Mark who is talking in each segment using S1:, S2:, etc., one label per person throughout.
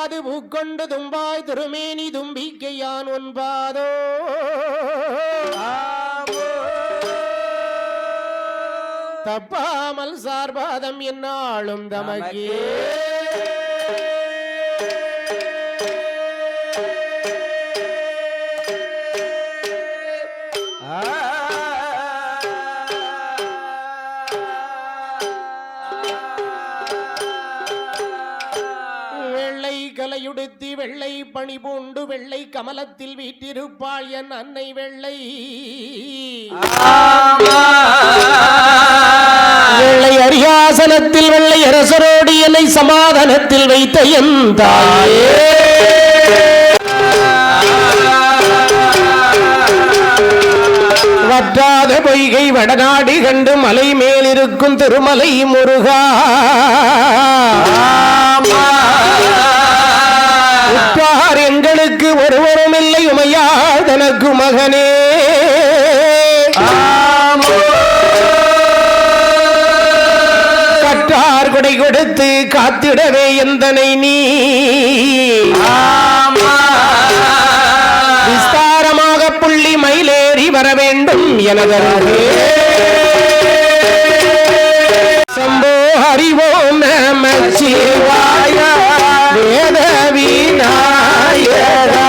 S1: தும்பாது பூக்கொண்டு தும்பாய் திருமேனி தும்பிக்கையான் ஒன்பாதோ தப்பாமல் சார்பாதம் என்னாலும் தமக்கே கலையுடுத்தி வெள்ளை பணி பூண்டு வெள்ளை கமலத்தில் வீட்டிருப்பாள் என் அன்னை வெள்ளை வெள்ளை அரியாசனத்தில் வெள்ளை அரசரோடு என்னை சமாதானத்தில் வைத்த என் தாயே வற்றாத பொய்கை வடநாடி கண்டு மலை மேலிருக்கும் திருமலை முருகா எங்களுக்கு ஒருவரும் இல்லை உமையாள் தனக்கு மகனே கற்றார் கொடை கொடுத்து காத்திடவே எந்தனை நீ விஸ்தாரமாக புள்ளி மயிலேறி வர வேண்டும் எனதருகே சம்போ ஹரிவோம் நமச்சிவாய வேத விநாயகா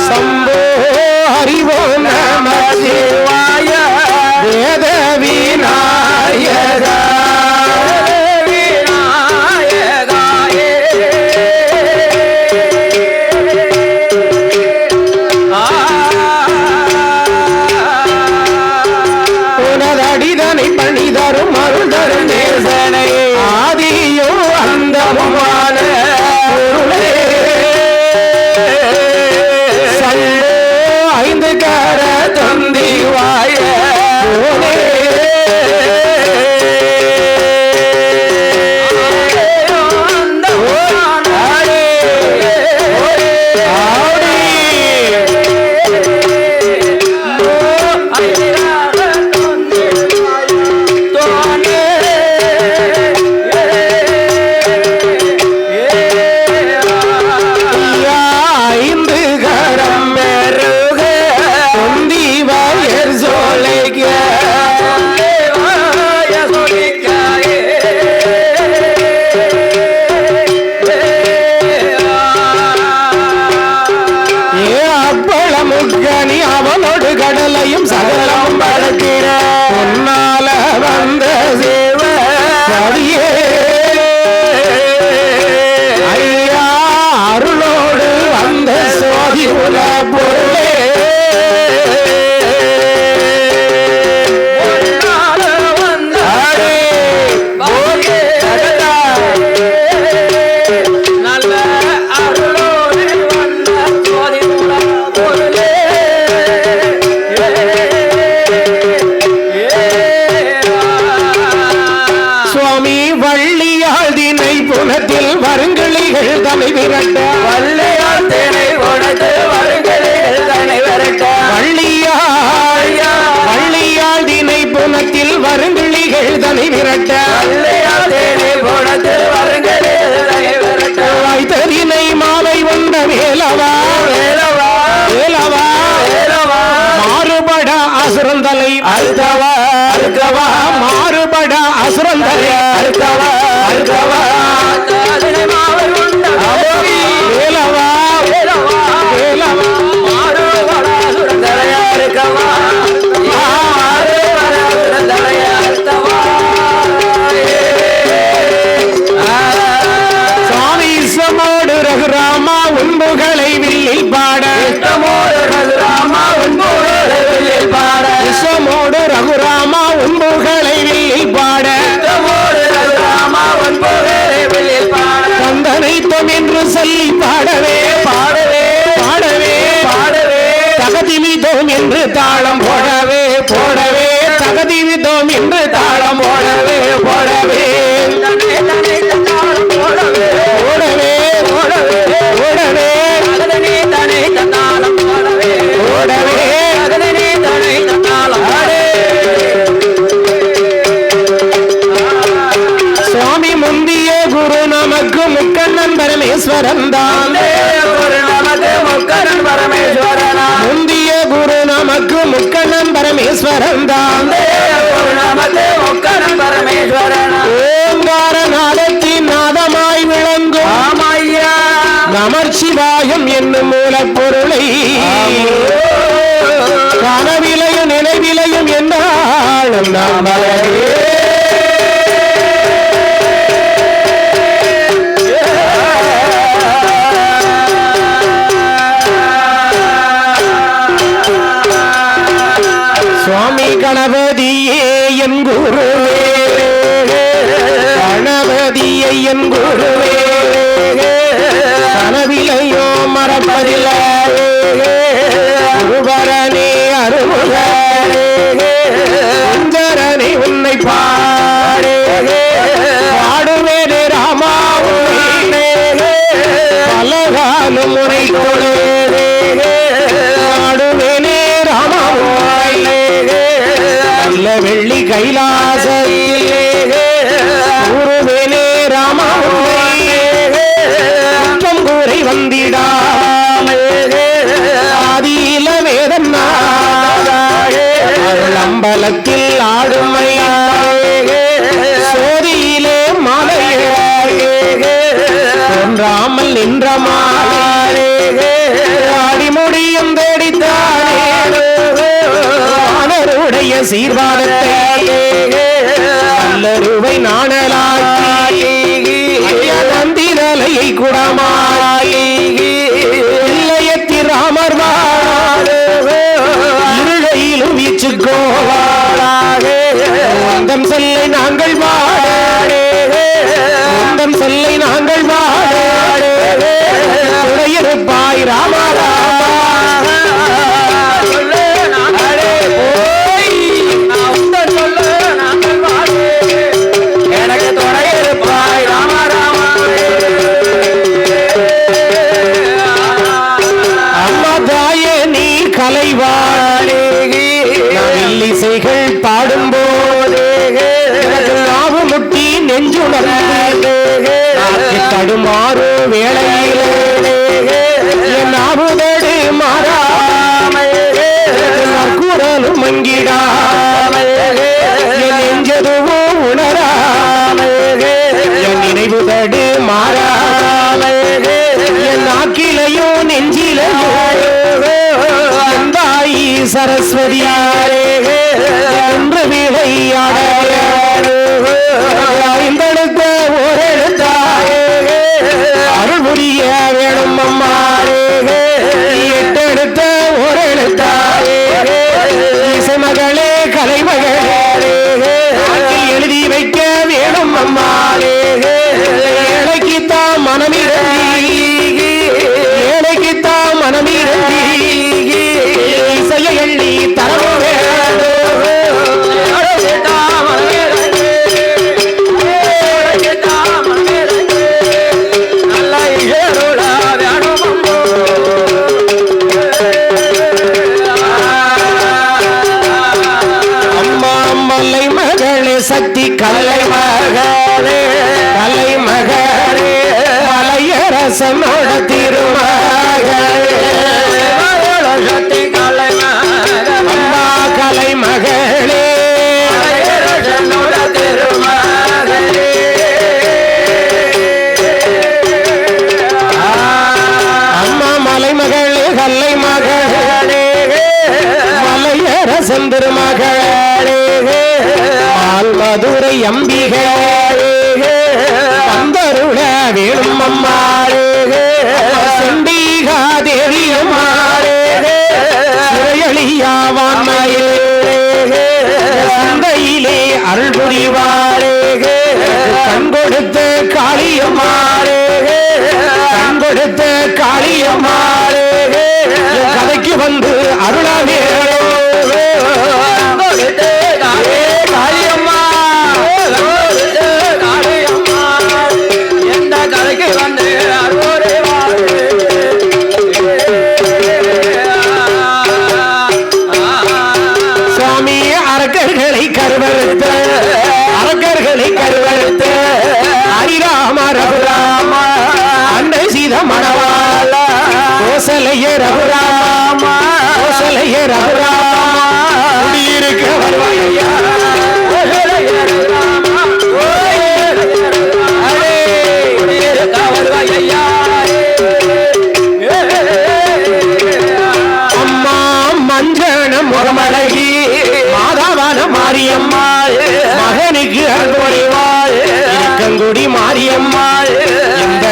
S1: சம்போ ஹரிவோம் நமச்சிவாய வேத விநாயகா பணிதரும் அருள்தரு நேசனை ஆதியோ அந்தமுமான சண்டோ ஐந்து கர தொந்தி வாய அவனோடு கடலையும் சகலம் பழக்கிற பொன்னால வந்த சேவ ஐயா அருளோடு வந்த சோதி உல பொருளே வருங்களிகள் தலை விரட்ட வள்ளையால் தேனை உனது வருங்களிகள் தலை விரட்ட வள்ளியால் தினை புனத்தில் வருங்களிகள் தலை விரட்ட வள்ளையால் தேனை உனது வருங்களிகள் தலை விரட்ட வாய்த்தறினை மாலை வந்த வேலவா வேலவா வேலவா வேலவா மாறுபட அசுரந்தலை அழுத்தவா அழுத்தவா மாறுபட அசுரந்தலை அழுத்தவா அழுத்தவா வேலவா வேலவா வேலவா மாறுபட அசுரந்தலையா இருக்கவா சுவாமி இசமோடு ரகுராமா உண்புகளை வில்லில் பாட ரகுராமா உண்புகளை வில்லில் பாட இசமோடு ரகுராமா உண்புகளை வில்லில் பாட ரகுராமா உண்புகளை வில்லில் பாட தந்தனைத்தம் என்று சொல்லி பாடவே பாடவே பாடவே பாடவே தகதிமிதோம் என்று தாளம் போடவே போடவே தகதிமிதோம் என்று தாளம் போடவே போடவே போடவே போடவே போடவே நமக்கு முக்கண்ணன் பரமேஸ்வரன் தான்
S2: நமக்கு முக்கண்ணன் பரமேஸ்வரன்
S1: ஓங்கார நாதத்தின் நாதமாய் விளங்கும்
S2: ஆமையா
S1: நமர்சிவாயம் என்னும் மூலப்பொருளை கனவிலையும் நினைவிலையும் என்றாலும் நாம் சுவாமி கணபதியே என் குருவே கணபதியை என் குருவே கனவிலையோ மறப்பதில்லை குருபரனே அருமுகரனே உன்னை பாடுவேனே ராமா பலகாலம் முறை பாடுவேனே ராமா நல்ல வெள்ளி கைலாசையிலே கூறுவேனே ராமா குற்றம் கூரை வந்திடாமல் ஆதியில வேதன்னா அம்பலத்தில் ஆடுமை சோதியிலே மாலையே தோன்றாமல் நின்ற மாலே ஆடிமுடியும் தேடித்தானருடைய சீர்வாதத்தை நல்லருவை நாணலாக்கி நந்திரலையை குடமாயி இல்லையத்தி ராமர் இருளையிலும் வீச்சுக்கோவாந்தம் சொல்லை நாங்கள் வாடம் சொல்லை நாங்கள் வாடையிருப்பாய் ராமரா
S2: எனக்கு துணையிருப்பாய் ராமராமா
S1: அம்மா தாயே நீ கலைவாழே இல்லிசைகள் பாடும்போது நாவு முட்டி நெஞ்சுணர்ந்து தடுமாறு வேளையிலே நாவுதடு மாறாமலும் மங்கிடாமல் நெஞ்சதுவோ உணராமல் என் நினைவுதடு மாறாமல் என் நாக்கிலையோ நெஞ்சிலையோ தாயி சரஸ்வதியாரே என்று விளையாடத்தெடுத்த ஓரெழுத்தாயே அருள் புரிய வேணும் அம்மாரே எட்டெடுத்த ஓரெழுத்தாயே இசைமகளே கலைமகளே எழுதி வைக்க வேணும் அம்மாரே ஏழைக்குத்தான் மனமிறங்கி ஏழைக்குத்தான் மனமிறங்கி இசையை எள்ளி தரவோ சக்தி கலை மகளே கலை மகளே மலையரசனோட திருமகளே
S2: சக்தி கலை
S1: அம்மா கலை மகளே
S2: மலையரசனோட திருமகளே
S1: அம்மா மலை மகளே கல்லை மகளே மலையரசன் திருமகளே மதுரை அம்பிகே வந்தருள வேணும் அம்மாளே செண்டிகா தேவியம்மாளே சிறையழியாவான்மையே சந்தையிலே அருள் புரிவாரே கண் கொடுத்த காளியம்மாளே கண் கொடுத்த காளியம்மாளே கதைக்கு வந்து அருளாவே காளியம்மா
S2: எந்த கதைக்கு வந்து அருளே
S1: சுவாமி அரக்கர்களை கருவறுத்த அரக்கர்களை கருவறுத்த ஹரிராம ரகுராம அன்னை சீத மணவாள கோசலைய ரகுராம கோசலைய ரகுராம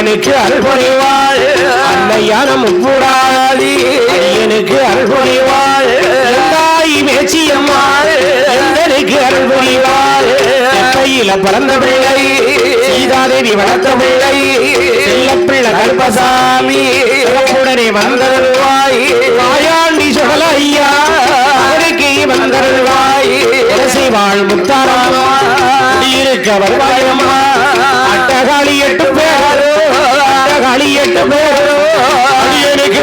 S1: அடியனுக்கு அருள்புரிவாள் அன்னையான முப்புடாதி அடியனுக்கு அருள்புரிவாள் தாய் மேச்சியம்மா எந்தனுக்கு அருள்புரிவாள் கையில பிறந்த பிள்ளை சீதாதேவி வளர்த்த பிள்ளை செல்லப்பிள்ளை கருப்பசாமி உடனே வந்தருள்வாய் மாயாண்டி சுடல ஐயா அவருக்கு வந்தருள்வாய் வாழ் முத்தாரம்மா இருக்க வருவாயம்மா அட்டகாளி 8 பேரோ அட்டகாளி 8 பேரோ அடியனுக்கு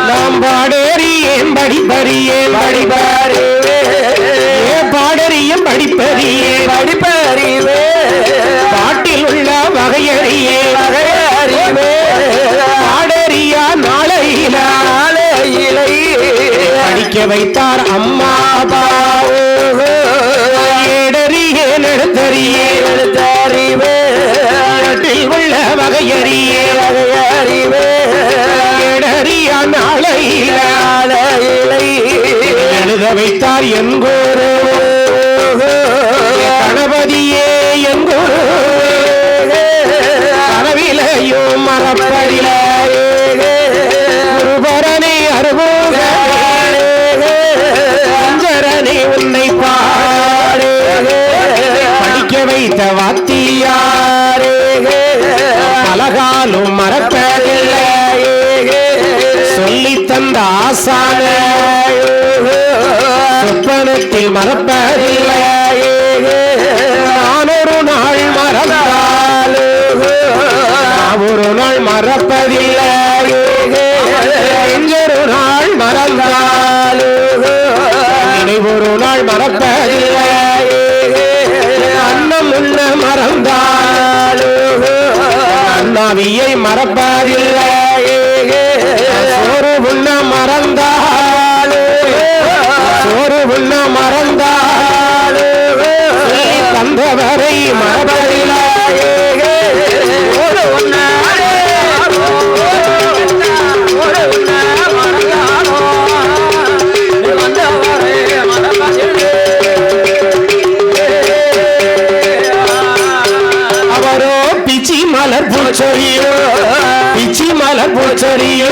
S1: நாம் பாடேறியேன் படிப்பறியேன் படிப்பாரு பாடறியும் படிப்பறியே படிப்பறிவே பாட்டில் உள்ள வகையறியே வகையறிவே பாடறியா நாளையில நாளையிலை படிக்க வைத்தார் அம்மா பாடறியே எழுத்தறியே எழுத்தறிவே பாட்டில் உள்ள வகையறியே வகையறிவே இடறியா நாளையில நாளையிலை எழுத வைத்தார் என்கூறு கணபதியே என்கூறு கனவிலையோ மரப்படில குருபரனே அருபோகரனே உன்னை பாடு படிக்க வைத்த வாத்தியாரே பலகாலும் மரப்படில்லை சொல்லி தந்த ஆசான சொப்பனத்தில் மறப்பதில்லை நான் ஒரு நாள் மறந்தால் ஒரு நாள் மறப்பதில்லை ஒரு நாள் மறந்தால் ஒரு நாள் மறப்பதில்லை அன்னம் உண்ண மறந்தால் அண்ணாவியை மறப்பதில்லை சோறு உண்ண மறந்தால் சோறு உண்ண மறந்தால் தந்தவரை மறப்பதில்லை அவரோ பிச்சி மலர் பூச்சொரியோ பிச்சி மலர் பூச்சொரியோ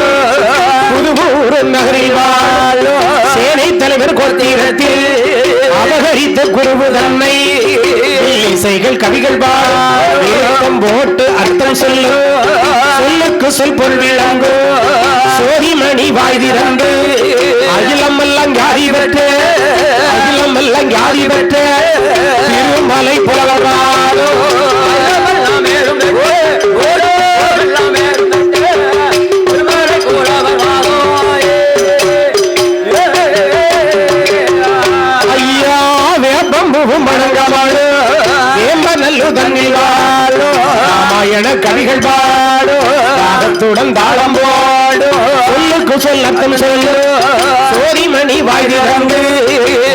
S1: புதுவூர் நகரில் வாழோ சேனை தலைவர் கோத்திரத்தில் அபகரித்த குருவு தன்னை இசைகள் கவிகள் பாடம் போட்டு அர்த்தம் சொல்லு சொல்லுக்கு சொல் பொருள் விளங்கு சோதிமணி வாய் திறந்து அகிலம் எல்லாம் யாதி பெற்று அகிலம் எல்லாம் யாதி பெற்று திருமலை புலவராலோ ஐயா வேப்பம்புவும் வணங்கமாடு வேம்ப நல்லு தண்ணில் வாழோ ராமாயண கவிகள் பாடோ ராகத்துடன் தாளம் போடோ சொல்லுக்கு சொல்லத்தம் சொல்லு சோதிமணி வாய் திறந்து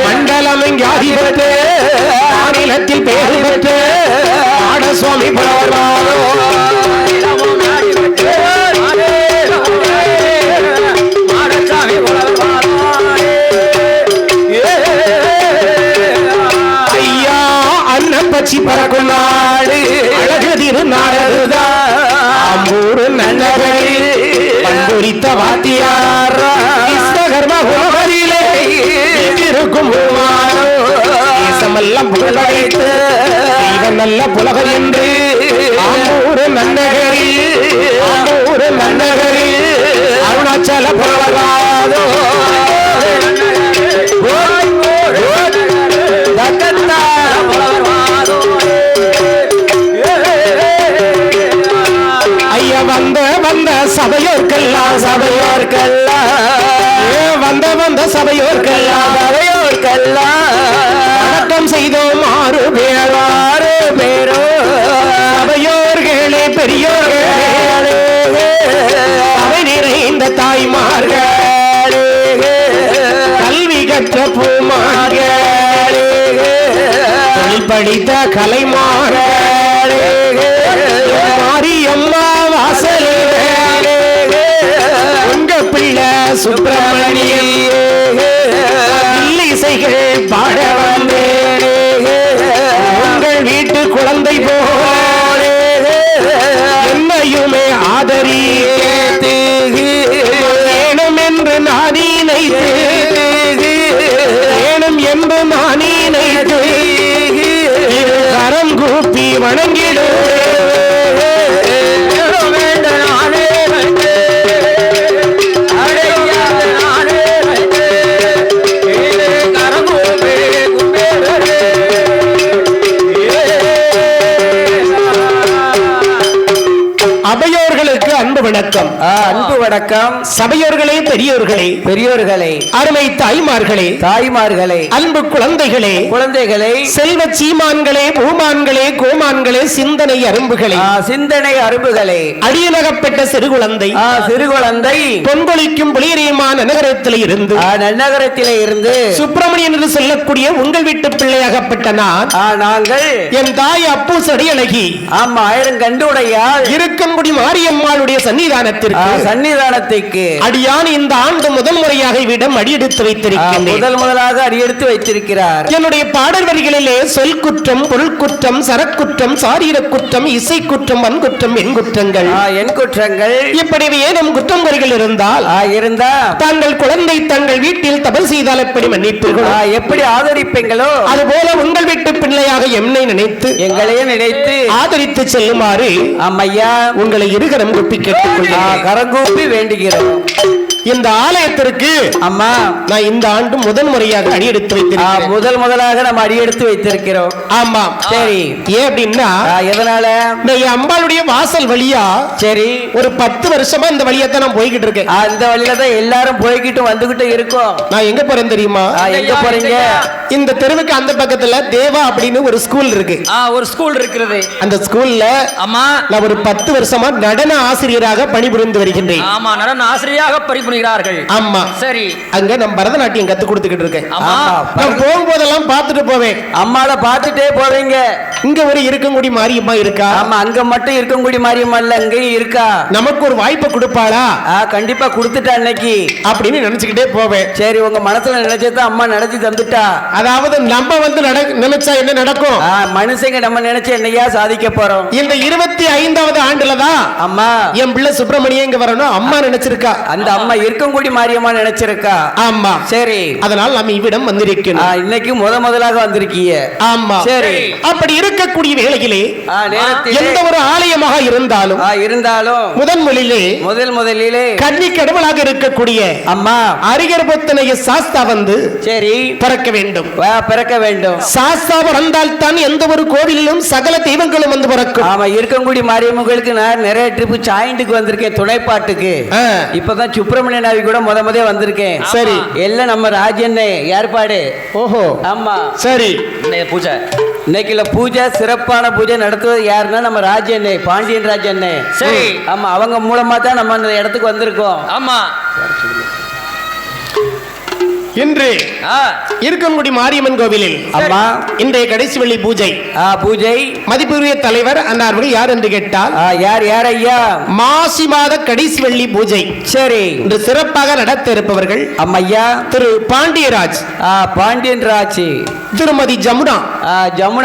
S1: மண்டலம் எங்காதி பெற்று மாநிலத்தில் பேரு பெற்று ஆடசுவாமி புலவராலோ ஐயா அன்னப்பச்சி பறக்கும் நாடு அழகு திருநாடுதான் ஆம்பூர் நன்னகரில் பண்புரித்த வாத்தியார் விஸ்வகர்ம கோவிலே இருக்கும் தேசமெல்லாம் புகழடைத்து தெய்வம் நல்ல புலவர் என்று ஆம்பூர் நன்னகரில் அருணாச்சல புலவராதோ ஐயா வந்த வந்த சபையோர்க்கெல்லாம் வந்த சபையோர்க்கெல்லாம் வணக்கம் செய்தோம் 6 பேரோ சபையோர்களே பெரியோர்களே அவை நிறைந்த தாய்மார்களே கல்வி கற்ற பூமார்களே தொழில் படித்த கலைமார்களே மாரியம்மா வாசலே உங்க பிள்ளை சுப்பிரமணியம் இல்லிசைகள் பாட வந்தேன் உங்கள் வீட்டு குழந்தை போல என்னையுமே ஆதரி வேணும் என்று நான் நினைத்து வேணும் என்று நான் நினைத்து கரம் கூப்பி வணங்கிடு அபையோர்களுக்கு அன்பு வணக்கம்.
S2: அன்பு வணக்கம்.
S1: சபையோர்களே, பெரியோர்களே,
S2: பெரியோர்களே,
S1: அருமை தாய்மார்களே,
S2: தாய்மார்களே,
S1: அன்பு குழந்தைகளே,
S2: குழந்தைகளே,
S1: செல்வ சீமான்களே, பூமான்களே, கோமான்களே, சிந்தனை அரும்புகளே,
S2: சிந்தனை அரும்புகளே,
S1: அடியலகப்பட்ட சிறு குழந்தை,
S2: சிறு குழந்தை,
S1: பொன்கொழிக்கும் புளியரியமான நகரத்திலே இருந்து
S2: நன்னகரத்திலே இருந்து
S1: சுப்பிரமணியன் என்று சொல்லக்கூடிய உங்கள் வீட்டு பிள்ளையாகப்பட்ட நான்
S2: நாங்கள்
S1: என் தாய் அப்பூ சடியழகி
S2: ஆமா 1000 கண்டுடையால்
S1: இருக்கன்குடி மாரியம்மாளுடைய சன்னிதானத்திற்கு அடியான் இந்த ஆண்டு முதல் முறையாக இவ்விடம் அடியெடுத்து வைத்திருக்கிறேன்.
S2: முதலாக அடியெடுத்து வைத்திருக்கிறார்.
S1: என்னுடைய பாடல் வரிகளிலே சொல் குற்றம், பொருள் குற்றம், சரக்குற்றம், சாரீர குற்றம், இசை குற்றம், வன்குற்றம், என் குற்றங்கள்,
S2: என் குற்றங்கள்
S1: இப்படி ஏதும் குற்றம் குறைகள் இருந்தால் தாங்கள் குழந்தை தங்கள் வீட்டில் தபல் செய்தால் எப்படி மன்னிப்பீர்களோ,
S2: எப்படி ஆதரிப்பீங்களோ
S1: அதுபோல உங்கள் வீட்டு பிள்ளையாக எம்மை நினைத்து
S2: எங்களையே நினைத்து
S1: ஆதரித்து செல்லுமாறு
S2: அம்மையா
S1: உங்களை இருகரம் கூப்பி கேட்டுக்கொள்கிறேன்.
S2: கரங்கூப்பி வேண்டுகிறோம்.
S1: இந்த ஆலயத்திற்கு அம்மா நான் இந்த ஆண்டு முதல் முறையாக அடியெடுத்து வைத்திருக்கிறேன்.
S2: முதலாக நம்ம அடியெடுத்து வைத்திருக்கிறோம்.
S1: ஆமா, சரி. ஏன் அப்படின்னா
S2: எதனால
S1: அம்பாளுடைய வாசல் வழியா
S2: சரி
S1: ஒரு 10 வருஷமா இந்த வழியா தான் நான் போய்கிட்டு இருக்கேன்.
S2: அந்த வழியில தான் எல்லாரும் போய்கிட்டு வந்துகிட்டு இருக்கோம்.
S1: நான் எங்க போறேன் தெரியுமா?
S2: எங்க போறீங்க?
S1: இந்த தெருவுக்கு அந்த பக்கத்துல தேவா அப்படின்னு ஒரு ஸ்கூல் இருக்கு.
S2: ஒரு ஸ்கூல் இருக்கிறது.
S1: அந்த ஸ்கூல்ல அம்மா நான் ஒரு 10 வருஷமா நடன ஆசிரியராக பணிபுரிந்து வருகின்றேன்.
S2: ஆமா, நடன ஆசிரியராக பணிபுரிகிறார்கள்.
S1: ஆமா, சரி. அங்க நான் பரதநாட்டியம் கத்து கொடுத்துக்கிட்டு இருக்கேன். நான் போகும்போதெல்லாம் பார்த்துட்டு போவேன். அம்மாவை பார்த்துட்டே போவீங்க. இங்க ஒரு இருக்கங்குடி மாரியம்மா இருக்கா?
S2: ஆமா, அங்க மட்டும் இருக்கங்குடி மாரியம்மா இல்ல, அங்கேயும் இருக்கா.
S1: நமக்கு ஒரு வாய்ப்பை கொடுப்பாளா?
S2: கண்டிப்பா கொடுத்துட்டா அன்னைக்கு
S1: அப்படின்னு நினைச்சுக்கிட்டே போவேன்.
S2: சரி, உங்க மனசுல நினைச்சதா அம்மா நடத்தி தந்துட்டா.
S1: அதாவது நம்ம வந்து நினைச்சா என்ன நடக்கும்?
S2: மனுஷங்க நம்ம நினைச்சு என்னையா சாதிக்க போறோம்.
S1: இந்த 25வது ஆண்டுலதான் அம்மா என் பிள்ளை சுப்பிரமணியம் இங்க வரணும் அம்மா நினைச்சிருக்கா.
S2: அந்த அம்மா இருக்கங்குடி மாரியம்மா நினைச்சிருக்கா.
S1: ஆமா, சரி. அதனால் நம்ம இவ்விடம் வந்திருக்கோம்.
S2: இன்னைக்கு முதலாக வந்திருக்கீங்க.
S1: ஆமா, சரி. அப்படி இருக்கக்கூடிய வேளையிலே எந்த ஒரு ஆலயமாக இருந்தாலும் முதலிலே கன்னி கடவுளாக இருக்கக்கூடிய அம்மா அரிகர்பத்தனைய சாஸ்தா வந்து சரி பிறக்க வேண்டும். சாஸ்தா பிறந்தால் தான் எந்த ஒரு கோவிலிலும் சகல தெய்வங்களும் வந்து பிறக்கும்.
S2: ஆமா, இருக்கங்குடி மாரியம்மங்களுக்கு நான் நிறைய ட்ரிப் சாயிண்டுக்கு வந்திருக்கேன், துணைப்பாட்டுக்கு. இப்பதான் சுப்பிரமணிய நாவி கூட முதலே வந்திருக்கேன். சரி, எல்லாம் நம்ம ராஜண்ணே ஏற்பாடு.
S1: ஓஹோ,
S2: ஆமா,
S1: சரி.
S2: பூஜை இன்னைக்குல பூஜை, சிறப்பான பூஜை நடத்துவது யாருன்னா நம்ம ராஜண்ணே, பாண்டியன் ராஜண்ணே. சரி, ஆமா, அவங்க மூலமா தான் நம்ம அந்த இடத்துக்கு வந்திருக்கோம். ஆமா,
S1: இன்று இருக்கங்குடி மாரியம்மன் கோவிலில் அம்மா இன்றைய கடைசி வெள்ளி பூஜை மதிப்புரிய தலைவர் அன்னார்கள் யார் என்று கேட்டால்
S2: யார் ஐயா?
S1: மாசி மாத கடைசி வெள்ளி பூஜை.
S2: சரி,
S1: இன்று சிறப்பாக நடத்த இருப்பவர்கள்
S2: அம்மையா
S1: திரு பாண்டியராஜ், திருமதி
S2: ஜமுனா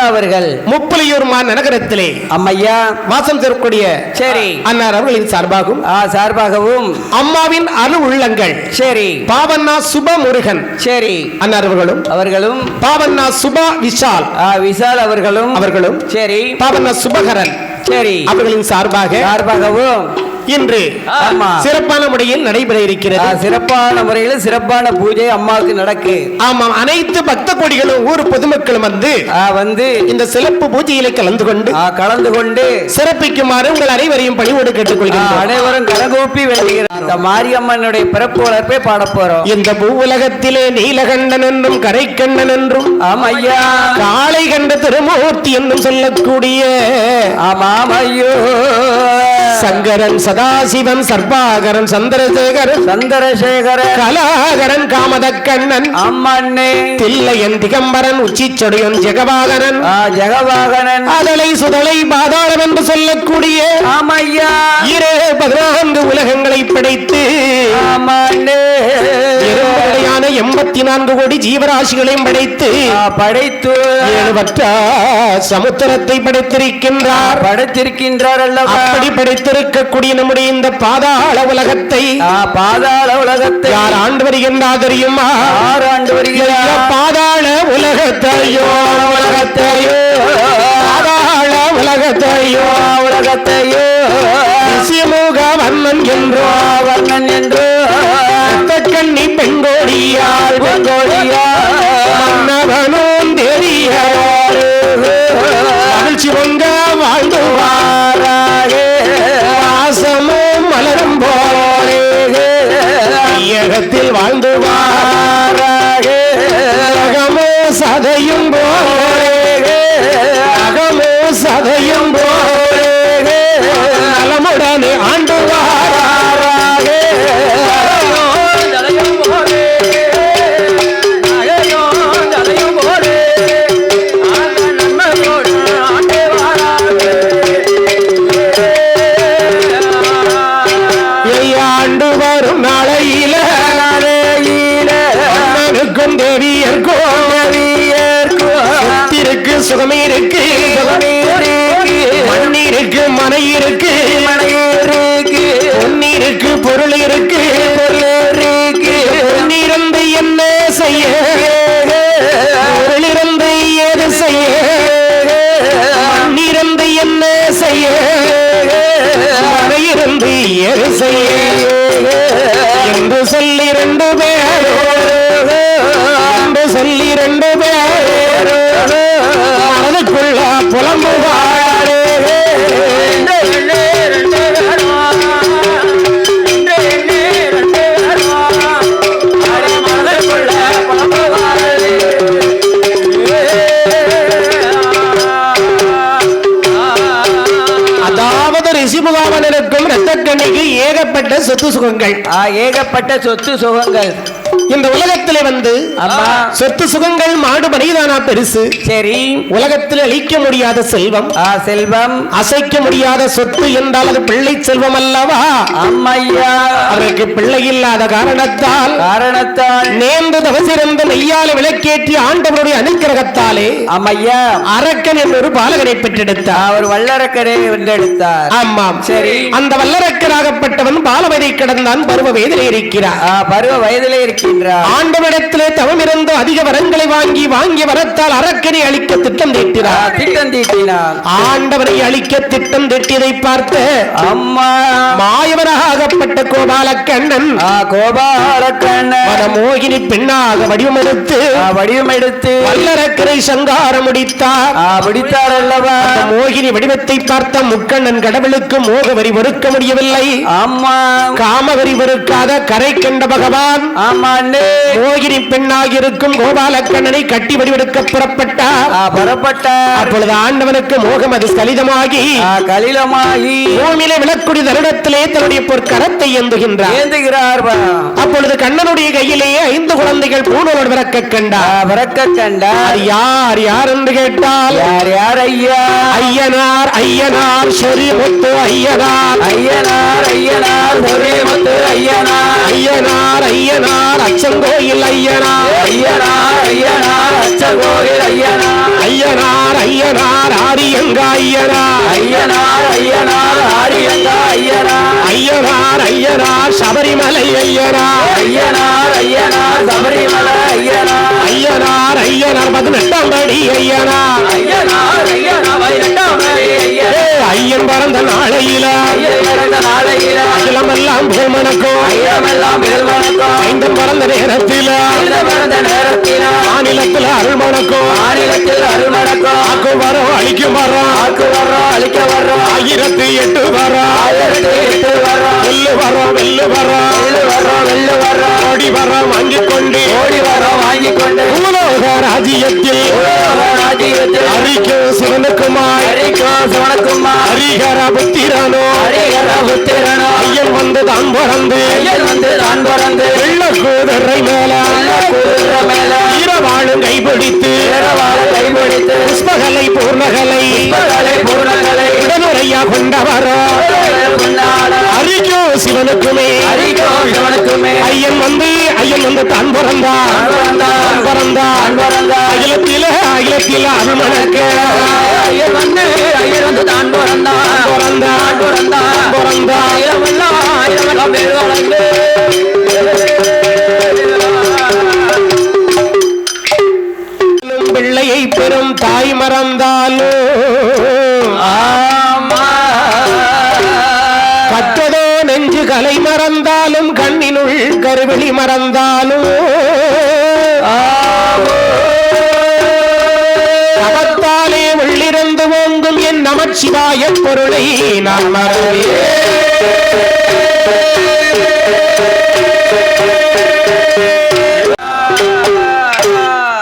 S2: அவர்கள்
S1: முப்பலியூர் நகரத்திலே
S2: அம்மையா
S1: வாசம் தரக்கூடிய
S2: சரி
S1: அன்னார் அவர்களின்
S2: சார்பாகவும்
S1: அம்மாவின் அருள் உள்ளங்கள் சரி பாவண்ணா சுபமுருகன் சரி அன்னார் அவர்களும் பாவண்ணா சுபா விஷால் அவர்களும் சரி பாவண்ணா சுபகரன் சரி அவர்களின் சார்பாகவும் இன்று சிறப்பான முறையில் நடைபெற இருக்கிறது.
S2: சிறப்பான முறையில் சிறப்பான பூஜை அம்மாவுக்கு நடக்கு.
S1: ஆமாம், அனைத்து பக்த கோடிகளும் ஊர் பொதுமக்களும் வந்து இந்த சிறப்பு பூஜையில கலந்து கொண்டு சிறப்பிக்குமாறு உங்கள் அனைவரையும் பணிவோடு கேட்டுக்கொள்கிறோம்.
S2: அனைவரும் கரகூப்பி வேண்டுகிறார். மாரியம்மனுடைய பிறப்பு வளர்ப்பை பாட போறோம்.
S1: இந்த பூவுலகத்திலே நீலகண்டன் என்றும் கரைக்கண்ணன் என்றும்
S2: ஆமையா
S1: காளை கண்ட திருமூர்த்தி என்றும் சொல்லக்கூடிய
S2: ஆமாமையோ
S1: சங்கரன் சதாசிவன் சர்பாகரன் சந்திரசேகரன் கலாகரன் காமதக்கண்ணன்
S2: அம்மண்ணே
S1: தில்லையன் திகம்பரன் உச்சிச்சொடையன் ஜெகவாகனன் அதலை சுதலை பாதாளம் என்று சொல்லக்கூடிய
S2: ஆமையா
S1: 14 உலகங்களை படைத்து
S2: ஆமண்ணே
S1: 84 கோடி ஜீவராசிகளையும் படைத்து 7 சமுத்திரத்தை படைத்திருக்கின்றார்
S2: அல்லவா
S1: அப்படி படைத்திருக்கக்கூடிய நம்முடைய இந்த பாதாள உலகத்தை யார் ஆண்டு வருகின்றார் தெரியுமா? பாதாள உலகத்தையோ பாதாள உலகத்தையோ சிமுக வர்ணன் என்றோ கண்ணி பெண்கோடியால் மன்னவனும் தெரிய மகிழ்ச்சி பொங்க வாழ்ந்துவாராக வாசமும் மலரும் போலே ஐயகத்தில் வாழ்ந்துவாராக அகமோ சதையும் போலே அகமோ சதையும் போலே நலமுடனே ஆண்டுவாராக சுகமே இருக்கு மண்ணீருக்கு மனை இருக்கு பொன்னீருக்கு பொருள் இருக்கு பொன்னிருந்து என்ன செய்ய பொருளிருந்து ஏது செய்ய மண்ணிருந்து என்ன செய்ய மனையிருந்து ஏது செய்ய என்று சொல்லி 2 பேர் என்று சொல்லி 2 பேர் மனதுக்குள்ள புலம்புவாரே அதாவது ரிஷிமுகாவனருக்கும் இரத்தக்கண்ணிக்கு ஏகப்பட்ட சொத்து சுகங்கள் இந்த உலகத்திலே வந்து சொத்து சுகங்கள் மாடு மனிதானா பெருசு
S2: சரி
S1: உலகத்தில் அழிக்க முடியாத செல்வம் அசைக்க முடியாத சொத்து என்றால் அது பிள்ளை செல்வம் அல்லவா?
S2: அம்மையா
S1: அவருக்கு பிள்ளை இல்லாத காரணத்தால் நேர்ந்து தவசிறந்த நெய்யால விளக்கேற்றி ஆண்டவருடைய அனுக்கிரகத்தாலே
S2: அம்மையா
S1: அரக்கன் என்ற ஒரு பாலகனை பெற்றெடுத்தார்.
S2: அவர் வல்லரக்கரை வென்றெடுத்தார்.
S1: ஆமாம்
S2: சரி
S1: அந்த வல்லரக்கராகப்பட்டவன் பாலவதை கடந்தான் பருவ வயதிலே இருக்கிறார். ஆண்டவரிடத்திலே தவம் இருந்து அதிக வரங்களை வாங்கி வரத்தால் அரக்கனை அழிக்க திட்டம் தீட்டினார். ஆண்டவரை அழிக்க திட்டம் தீட்டியதை பார்த்து
S2: அம்மா
S1: மாயவராகப்பட்ட கோபாலக்கண்ணன் மோகினி பெண்ணாக வடிவமெடுத்து வல்லரக்கரை சங்காரம் முடித்தார்
S2: அல்லவா?
S1: மோகினி வடிவத்தை பார்த்த முக்கண்ணன் கடவுளுக்கு மோகவரி வெறுக்க முடியவில்லை.
S2: அம்மா
S1: காமவரி வெறுக்காத கரை கண்ட பகவான் மோகினி பெண்ணாக இருக்கும் கோபாலக்கண்ணனை கட்டி வடிவெடுக்க புறப்பட்டார். அப்பொழுது ஆண்டவனுக்கு மோகம் அது கலிதமாகி பூமியிலே விளக்குடி தருணத்திலே தன்னுடைய பொற்கரத்தை ஏந்துகின்றார். அப்பொழுது கண்ணனுடைய கையிலேயே 5 குழந்தைகள் பூணூலோடு பிறக்க கண்டார். யார் என்று கேட்டால் ஐயனார் சொரிமுத்து ஐயனார் அச்சங்கோயில் ஐயனார் ஆரியங்க ஐயனார் சபரிமலை ஐயனார் 18ஆம் படி ஐயன் பிறந்த நாளையில அகிலமெல்லாம் புகழ்மணக்கும் ஐந்தன் பிறந்த நேரத்தில் மாநிலத்தில் அருள்மணக்கும் ஆக்கு வரும் அழிக்கும் வரும் 1008 வரும் வெள்ளு வரும் ஓடி வரம் வாங்கிக் கொண்டு பூலோக ராஜ்யத்தில் ஹரிக்கோ சிவனுக்குமாய் ஹரிஹர புத்திரனோ ஐயன் வந்து தான் பிறந்து வெள்ளக்கூதரை மேல ஈரவாழும் கைபிடித்து புஷ்பகலை பூர்ணகலை உடனுரையா கொண்டவரோ ஹரிக்கோ சிவனுக்குமே ஐயன் வந்து தான் பிறந்தான் அகிலத்தில அருமணக்க பிள்ளையை பெறும் தாய் மறந்தாலோ கற்றதோ நெஞ்சு கலை மறந்தாலும் கண்ணினுள் கருவிழி மறந்தாலும் அவத்தாலே உள்ளிருந்து ஓங்கும் என் நமச்சிவாய பொருளை நான் மறவே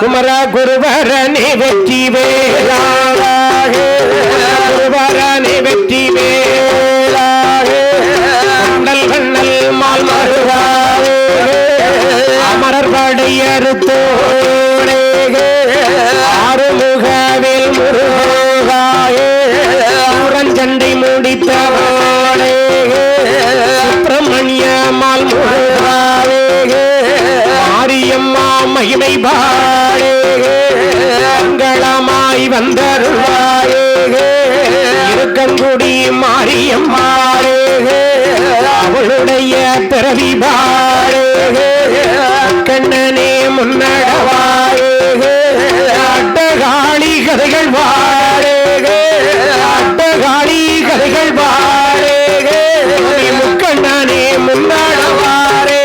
S1: குமர குருவரனே வெற்றி வேளாக குருவரனே வெற்றி வேளாக கண்ணல் கண்ணல் மால் மருகாவே அமரர் படையறுத்தோடே ஆறுமுகவேல் முருகாயே முரஞ்சண்டை முடித்தவோடே சுப்பிரமணிய மால் முருகாவே மாரியம்மா மகிமை பாடே மங்களமாய் வந்தருளாயே இருக்கங்குடி மாரியம்மாளே அவளுடைய பிறவி பாடே கண்ணனே முன்னடவாயே அட்டகாளி கதைகள் வாடே அட்டகாளி கதைகள் வாடே முக்கண்ணனே முன்னடவாரே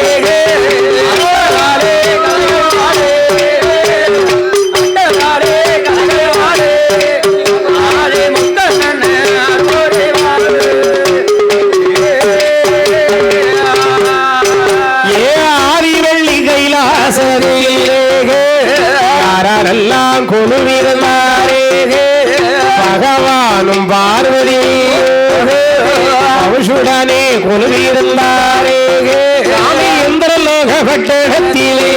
S1: யாரெல்லாம் குழுவிருந்தாரே பகவானும் பார்வதி அவசுடனே குழுவிருந்தாரே சாமி இந்திரலோக பட்டணத்திலே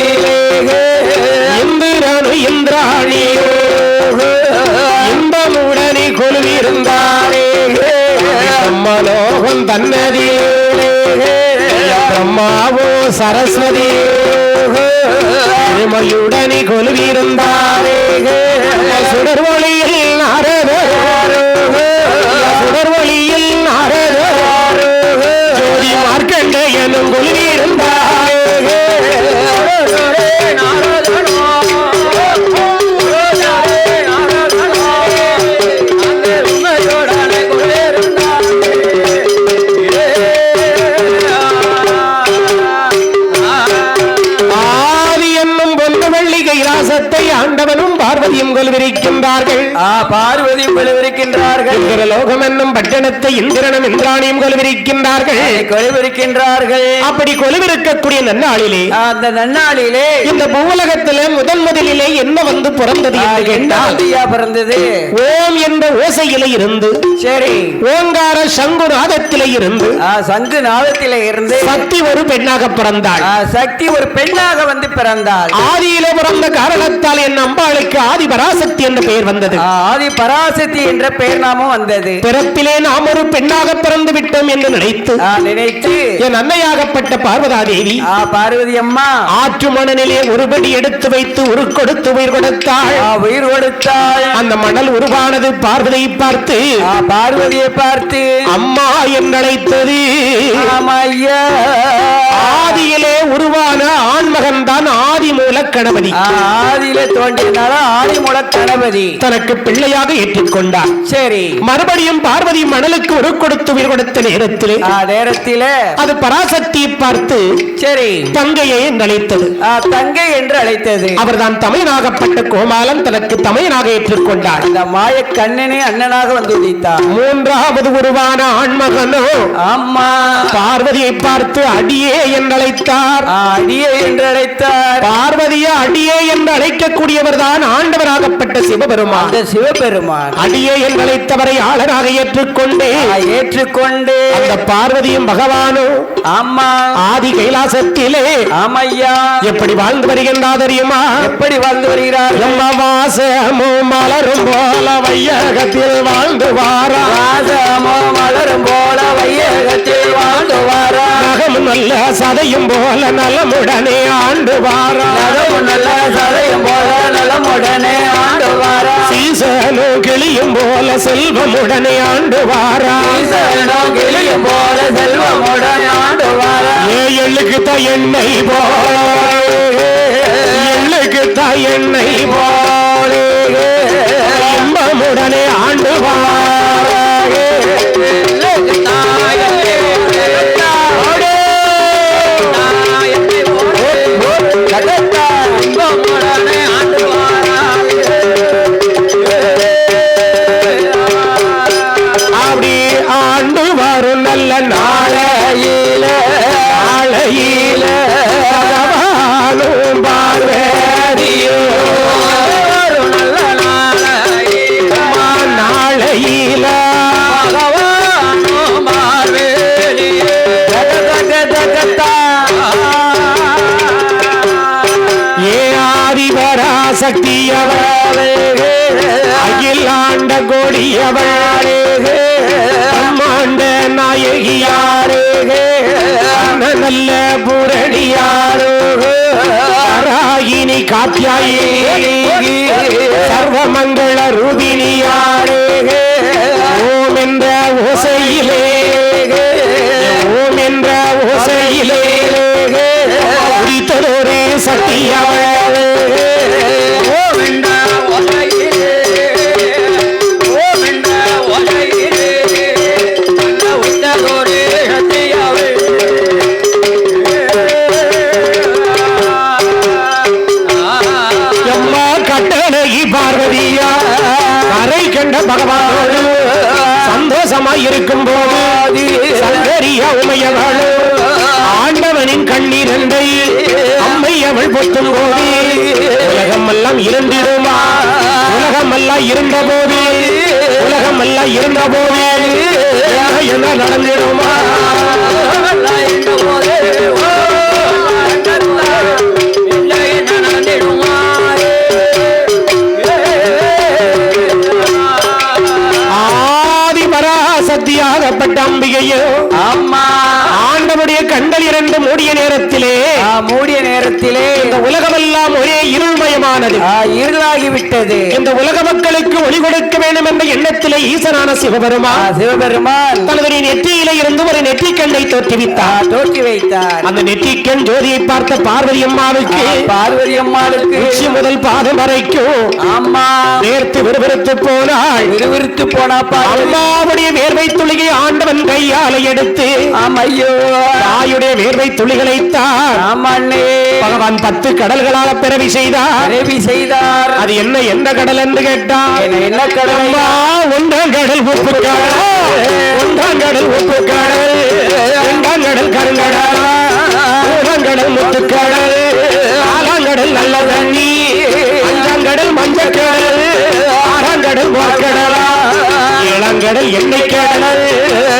S1: இந்திரனு இந்திராணியோ இன்பமுடனே குழுவிருந்தாரே பிரம்மலோகம் தன்னதிலே பிரம்மாவோ சரஸ்வதி பெருமையுடனே கொலுவிருந்தாரே சுடர் ஒளியில் சுடர்வழியில் ஜோதி மார்க்கண்டேயனும் கொலுவிருந்தாரே ஆண்டவனும் பார்வதியும் கொலுவிருக்கின்றார்கள்
S2: பார்வதியும் கொலுவிருக்கின்றார்கள்
S1: இந்திரலோகம் என்னும் பட்டணத்தை இந்திரனும் இந்திராணியும் கொலுவிருக்கின்றார்கள் அப்படி கொலுவிருக்கக்கூடிய நன்னாளிலே
S2: அந்த நன்னாளிலே
S1: இந்த பூவுலகத்திலே முதலிலே என்ன வந்து பிறந்தது
S2: பிறந்தது
S1: ஓம் என்ற ஓசையிலே இருந்து
S2: சரி
S1: ஓங்கார சங்கு நாதத்திலே இருந்து
S2: சங்கு நாதத்திலே இருந்து
S1: சக்தி ஒரு பெண்ணாக பிறந்தாள்
S2: சக்தி ஒரு பெண்ணாக வந்து பிறந்தாள்
S1: ஆதியிலே பிறந்த காரணத்தால் என் அம்பாளுக்கு ஆதி பராசக்தி என்ற பெயர் வந்தது
S2: ஆதி பராசக்தி என்ற பெயர் நாமும் வந்தது
S1: பிறப்பிலே நாம் ஒரு பெண்ணாக பிறந்து விட்டோம் என்று நினைத்து என் அன்னையாகப்பட்ட பார்வதா தேவி
S2: பார்வதி அம்மா
S1: ஆற்று மணலிலே ஒருபடி எடுத்து வைத்து உரு கொடுத்து உயிர் கொடுத்தாள் அந்த மணல் உருவானது பார்வதியை பார்த்து அம்மா என்றழைத்தது ஆதியிலே உருவான ஆண்மகன் தான் ஆதி மூல கணபதி
S2: ஆதியிலே தோன்றினால ஆதி மூல கணபதி
S1: தனக்கு பிள்ளையாக ஏற்றுக்கொண்டார்
S2: சரி
S1: மறுபடியும் பார்வதி மணலுக்கு உரு கொடுத்து உயிர் கொடுத்த நேரத்திலே அது பராசக்தியை பார்த்து
S2: சரி
S1: தங்கையை அழைத்தது
S2: தங்கை என்று அழைத்தது
S1: அவர்தான் தமையனாகப்பட்ட கோமாளன் தனக்கு தமையனாக ஏற்றுக்கொண்டார்
S2: இந்த மாய கண்ணனே அண்ணனாக வந்து உதித்தார்
S1: மூன்றாவது உருவான ஆண்மகனோ
S2: அம்மா
S1: பார்வதியை பார்த்து அடியே என்று அழைத்தார் பார்வதியை அடியே என்று அழைக்கக்கூடியவர் தான் ஆண்டவராகப்பட்ட சிவபெருமான்
S2: சிவபெருமான்
S1: அடியே என் அழைத்தவரை ஆளராக ஏற்றுக்கொண்டு அந்த பார்வதியும் பகவானும்
S2: ஆமா
S1: ஆதி கைலாசத்திலே
S2: ஆமையா
S1: எப்படி வாழ்ந்து வருகின்றார் தெரியுமா?
S2: எப்படி வாழ்ந்து வருகிறார்?
S1: வாசமும் மலரும் போல வையகத்தில் வாழ்ந்து வாரா.
S2: வாசமும் மலரும் போல வையகத்தில் வாழ்ந்து வாரா.
S1: நகமும் நல்ல சதையும் போல நலமுடனே ஆண்டு வாரா.
S2: நகமும் நல்ல சதையும் போல நலமுடனே ஆண்டு வாரா.
S1: சீசனும் கிளியும் போல செல்வமுடனே ஆண்டு வாரா.
S2: சீசனும் கிளியும் போல செல்வமுடனே ஆண்டு வாரா.
S1: எள்ளுக்கு தான் எண்ணெய் போல எள்ளுக்கு தான் எண்ணெய் போல இன்பமுடனே ஆண்டு வாரா. அப்படி ஆண்டு வரும் நல்ல நாளையில பகவானும் பார்வதியோ நாளையில பகவானும் பார்வதியோ ஏ ஆதிவரா சக்தியவரே அகிலாண்ட கொடியவரே அம்மாண்ட நாயகியாரே நல்ல புரணியாரோ ராகினி காத்தியாயி சர்வமங்கள ரூபினியாரே ஓம் என்ற ஓசையிலே ஓம் என்ற ஓசையிலே உதித்ததொரு சக்தியவளே பார்வதியா அறை கண்ட பகவானோடு சந்தோஷமாய் இருக்கும் போது சங்கரிய உமையவளோ ஆண்டவனின் கண்ணீரண்டை அம்மை அவள் பொத்தும் போது உலகம் எல்லாம் இருந்திடுமா? உலகம் எல்லாம் இருந்த போது உலகம் எல்லாம் இருந்த போது என்ன நடந்திடுமா? சக்தியாகப்பட்ட அம்பிகையோ அம்மா ஆண்டவருடைய கண்கள் இரண்டு மூடிய நேரத்திலே இந்த உலகமெல்லாம் ஒரே இருள்மயமானது, இருளாகிவிட்டது. இந்த உலக மக்களுக்கு ஒளி கொடுக்க வேண்டும் என்ற எண்ணத்திலே ஈசனான சிவபெருமான் தனது நெற்றியிலே இருந்து ஒரு நெற்றிக்கண்ணை தோற்றி வைத்தார். அந்த நெற்றிக்கண் ஜோதியை பார்த்த பார்வதி அம்மாவுக்கு உச்சி முதல் பாதம் வரைக்கும் அம்மா நேர்த்து விறுவிறுத்து போனாள். அம்மாவுடைய வேர்வை துளியை ஆண்டவன் கையால எடுத்து தாயுடைய வேர்வை துளிகளைத்தான் பகவான் 10 கடல்களால பிறவி செய்தார். அது என்ன எந்த கடல் என்று கேட்டார். என்ன கடல்? ஒன்றாம் கடல் உப்பு கடல், ஒன்றாம் கடல் உப்பு கடல், இரண்டாம் கடல் கருங்கடல், மூன்றாம் கடல் முத்துக்கடல், 4ஆம் கடல் நல்ல தண்ணி, 5ஆம் கடல் மஞ்சள் கடல், 6ஆம் கடல் வாக்கடலா, 7ஆம் கடல் எண்ணெய் கடல்,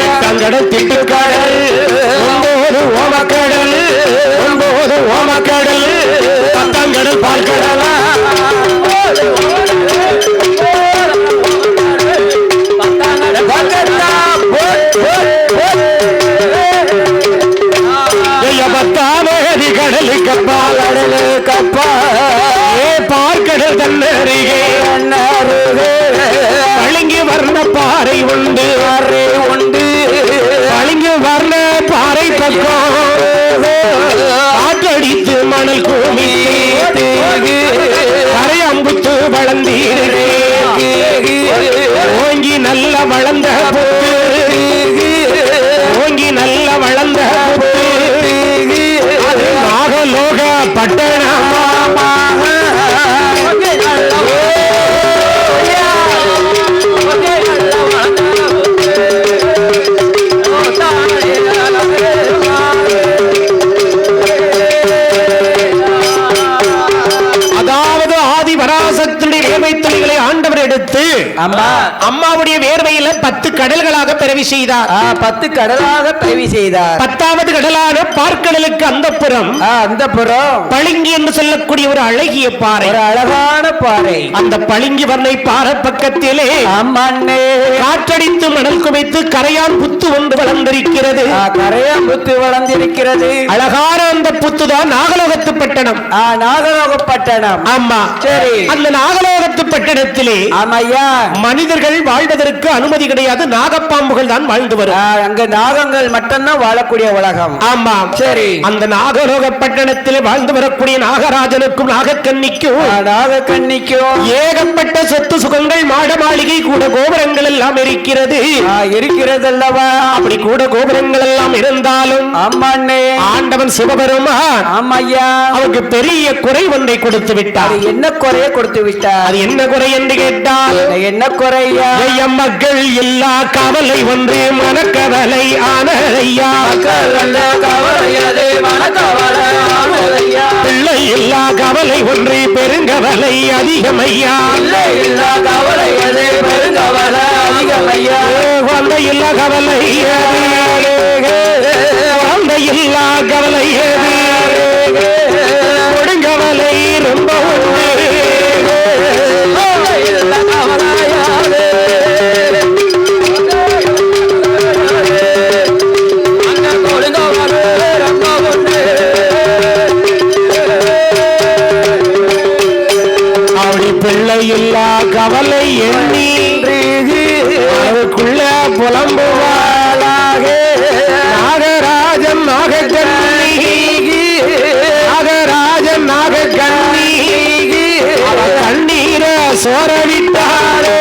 S1: 8ஆம் கடல் திட்டுக்கடல், 9 ஓமக்கடல், 9 ஓமக்கடல், 10ஆம் கடல் பால்கடலா. கடலுக்கு பாலடலு கப்பா பார்க்கடல் தன்னருகே பளிங்கு வர்ண பாறை உண்டு பளிங்கு வர்ண பாறை பக்கம் காற்றடித்து மணல் கூமி கரை அம்புத்து வளர்ந்தீரே ஓங்கி நல்ல வளர்ந்த ஓங்கி நல்ல வளர்ந்த நாகலோக பட்டணமாக அதாவது ஆதி வராசக்தியுடைய வேர்வை துளிகளை ஆண்டவர் எடுத்து
S2: அம்மா
S1: அம்மாவுடைய வேர்வையில 10 கடல்களாக பிறவி செய்தார்.
S2: 10 கடலாக பிறவி செய்தார்.
S1: 10வது கடலான பார்க்கடலுக்கு அந்தப்புறம் பளிங்கு என்று சொல்லக்கூடிய ஒரு அழகிய பாறை,
S2: ஒரு அழகான பாறை.
S1: அந்த பளிங்கு வர்ணை பாறை பக்கத்திலே
S2: அம்மண்ணே
S1: காற்றடித்து மணல் குமைத்து கரையான் புத்து ஒன்று வளர்ந்திருக்கிறது.
S2: கரையான் புத்து வளர்ந்திருக்கிறது.
S1: அழகான அந்த புத்துதான் நாகலோகத்து பட்டணம்.
S2: நாகலோகப்பட்டணம்.
S1: ஆமா,
S2: சரி.
S1: அந்த நாகலோகத்து பட்டணத்திலே
S2: ஆமையா
S1: மனிதர்கள் வாழ்வதற்கு அனுமதி கிடையாது. நாகப்பாம்புகள் தான் வாழ்ந்து வரும்.
S2: அங்க நாகங்கள் மட்டும்தான் வாழக்கூடிய உலகம்.
S1: ஆமா,
S2: சரி.
S1: அந்த நாகலோக பட்டணத்திலே வாழ்ந்து வரக்கூடிய நாகராஜனுக்கும் நாகக்கன்னிக்கும் ஏகப்பட்ட சொத்து சுகங்கள், மாட மாளிகை, கூட கோபுரங்கள் எல்லாம் இருக்கிறது.
S2: இருக்கிறதல்லவா?
S1: அப்படி கூட கோபுரங்கள் எல்லாம் இருந்தாலும்
S2: அம்மாண்ணே
S1: ஆண்டவன் சிவபெருமான்
S2: ஆமையா
S1: அவருக்கு பெரிய குறை ஒன்றை கொடுத்து விட்டார்.
S2: என்ன குறைய கொடுத்து விட்டார்?
S1: அது என்ன குறை என்று கேட்டால்,
S2: என்ன குறையா?
S1: மக்கள் எல்லா கவலை ஒன்று மனக்கவலை ஆனதையா, பிள்ளை எல்லா கவலை ஒன்று பெருங்கவலை அதிகமையா, குழந்தை இல்லா கவலை, குழந்தை இல்லா கவலை, கொடுங்கவலை ரொம்ப இல்லா கவலை எண்ணி அவருக்குள்ள புலம்புவாளாக நாகராஜன் நாகக்கண்ணி அவ கண்ணீர சோரவிட்டாரே.